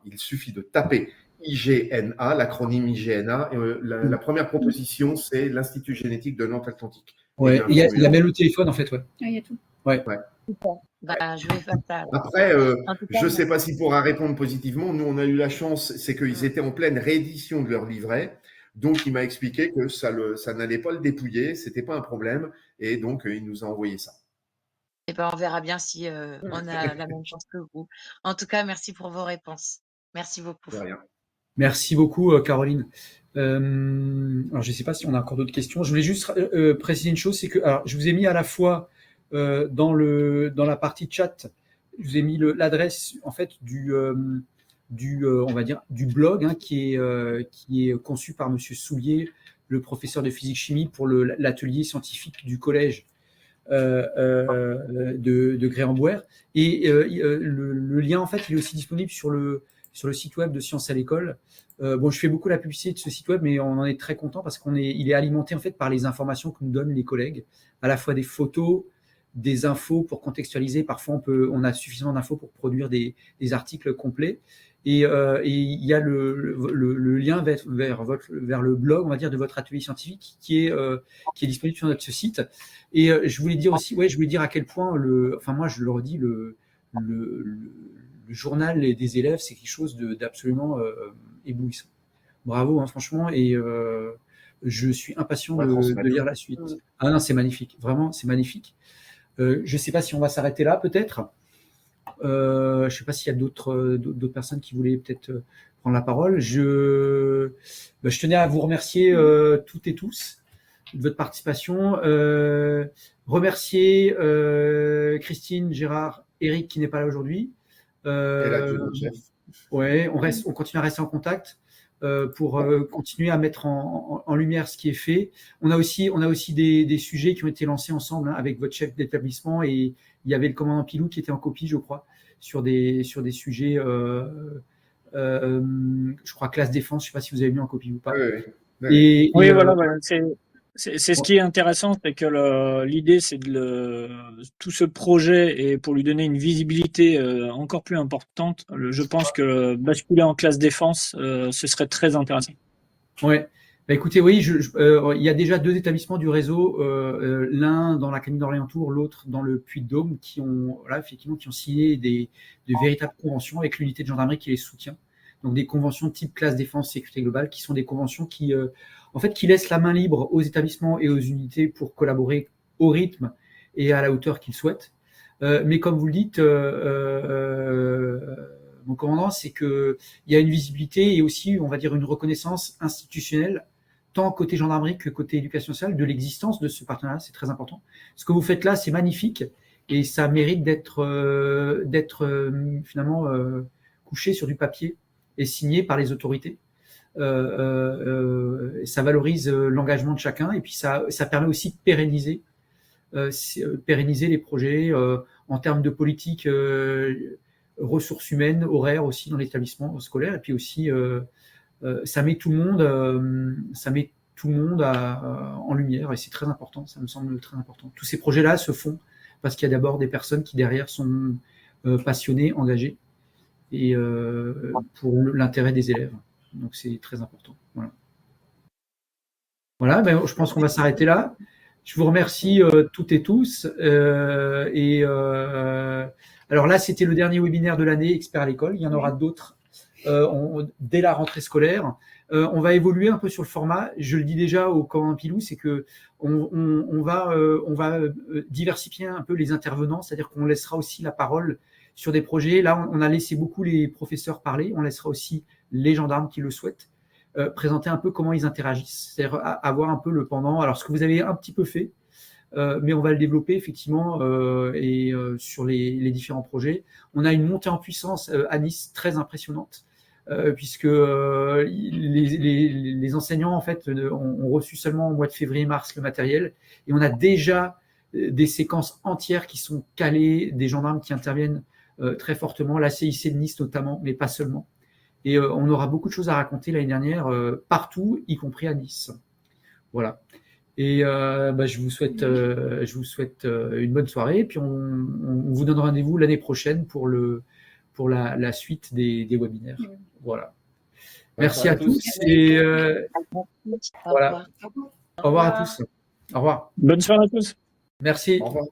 il suffit de taper IGNA, l'acronyme IGNA. Et, la première proposition, c'est l'Institut génétique de Nantes-Atlantique. Ouais, il y a même le téléphone, en fait, ouais. Il y a tout. Ouais. Super. Bah, je vais faire ça. Après, En tout cas, je ne sais pas s'il pourra répondre positivement. Nous, on a eu la chance, c'est qu'ils étaient en pleine réédition de leur livret. Donc, il m'a expliqué que ça n'allait pas le dépouiller, c'était pas un problème. Et donc, il nous a envoyé ça. eh ben, on verra bien si on a la même chance que vous. En tout cas, merci pour vos réponses. Merci beaucoup. De rien. Merci beaucoup, Caroline. Alors, je ne sais pas si on a encore d'autres questions. Je voulais juste préciser une chose, c'est que alors, je vous ai mis à la fois dans la partie chat, je vous ai mis l'adresse en fait on va dire du blog hein, qui est conçu par Monsieur Soulier, le professeur de physique-chimie pour l'atelier scientifique du collège de Gré-en-Bouwer. Et le lien, en fait, il est aussi disponible sur le site web de Sciences à l'école. Bon, je fais beaucoup la publicité de ce site web, mais on en est très content parce il est alimenté en fait par les informations que nous donnent les collègues, à la fois des photos, des infos pour contextualiser. Parfois, on a suffisamment d'infos pour produire des articles complets. Et il y a le lien vers le blog, on va dire, de votre atelier scientifique qui est disponible sur notre site. Et je voulais dire aussi, je voulais dire à quel point enfin moi je le redis, le journal des élèves, c'est quelque chose d'absolument éblouissant. Bravo, hein, franchement, et je suis impatient de lire la suite. Ah non, c'est magnifique, vraiment, c'est magnifique. Je ne sais pas si on va s'arrêter là, peut-être. Je ne sais pas s'il y a d'autres personnes qui voulaient peut-être prendre la parole. Je tenais à vous remercier toutes et tous de votre participation. Remercier Christine, Gérard, Eric qui n'est pas là aujourd'hui. Ouais, on continue à rester en contact pour continuer à mettre en lumière ce qui est fait. On a aussi des sujets qui ont été lancés ensemble hein, avec votre chef d'établissement, et il y avait le commandant Pilou qui était en copie, je crois, sur des sujets, je crois, classe défense. Je ne sais pas si vous avez mis en copie ou pas. Oui, voilà. C'est ce qui est intéressant, c'est que l'idée, c'est tout ce projet, et pour lui donner une visibilité encore plus importante, je pense que basculer en classe défense, ce serait très intéressant. Ouais. Bah écoutez, oui, il y a déjà 2 établissements du réseau, l'un dans l'académie d'Orléans-Tours, l'autre dans le Puy-de-Dôme, qui ont signé de véritables conventions avec l'unité de gendarmerie qui les soutient. Donc des conventions type classe défense sécurité globale, qui sont des conventions qui laissent la main libre aux établissements et aux unités pour collaborer au rythme et à la hauteur qu'ils souhaitent. Mais comme vous le dites, mon commandant, c'est qu'il y a une visibilité et aussi, on va dire, une reconnaissance institutionnelle, tant côté gendarmerie que côté éducation sociale, de l'existence de ce partenariat. C'est très important. Ce que vous faites là, c'est magnifique et ça mérite d'être finalement couché sur du papier et signé par les autorités. Ça valorise l'engagement de chacun et puis ça permet aussi de pérenniser les projets en termes de politique, ressources humaines, horaires aussi dans l'établissement scolaire, et puis aussi ça met tout le monde en lumière, et c'est très important, ça me semble très important. Tous ces projets-là se font parce qu'il y a d'abord des personnes qui derrière sont passionnées, engagées, et pour l'intérêt des élèves. Donc c'est très important. Voilà, je pense qu'on va s'arrêter là. Je vous remercie toutes et tous. Alors là, c'était le dernier webinaire de l'année, Expert à l'école. Il y en aura d'autres dès la rentrée scolaire. On va évoluer un peu sur le format. Je le dis déjà au commandant Pilou, c'est que on va diversifier un peu les intervenants, c'est-à-dire qu'on laissera aussi la parole sur des projets. Là, on a laissé beaucoup les professeurs parler. On laissera aussi les gendarmes qui le souhaitent présenter un peu comment ils interagissent, c'est-à-dire avoir un peu le pendant. Alors, ce que vous avez un petit peu fait, mais on va le développer effectivement sur les différents projets. On a une montée en puissance à Nice très impressionnante, puisque les enseignants en fait ont reçu seulement au mois de février-mars le matériel, et on a déjà des séquences entières qui sont calées, des gendarmes qui interviennent très fortement, la CIC de Nice notamment, mais pas seulement. Et on aura beaucoup de choses à raconter l'année dernière partout, y compris à Nice. Voilà. Et je vous souhaite une bonne soirée. Et puis on vous donne rendez-vous l'année prochaine pour la suite des webinaires. Voilà. Merci à tous. Et voilà. Au revoir à tous. Au revoir. Bonne soirée à tous. Merci. Au revoir.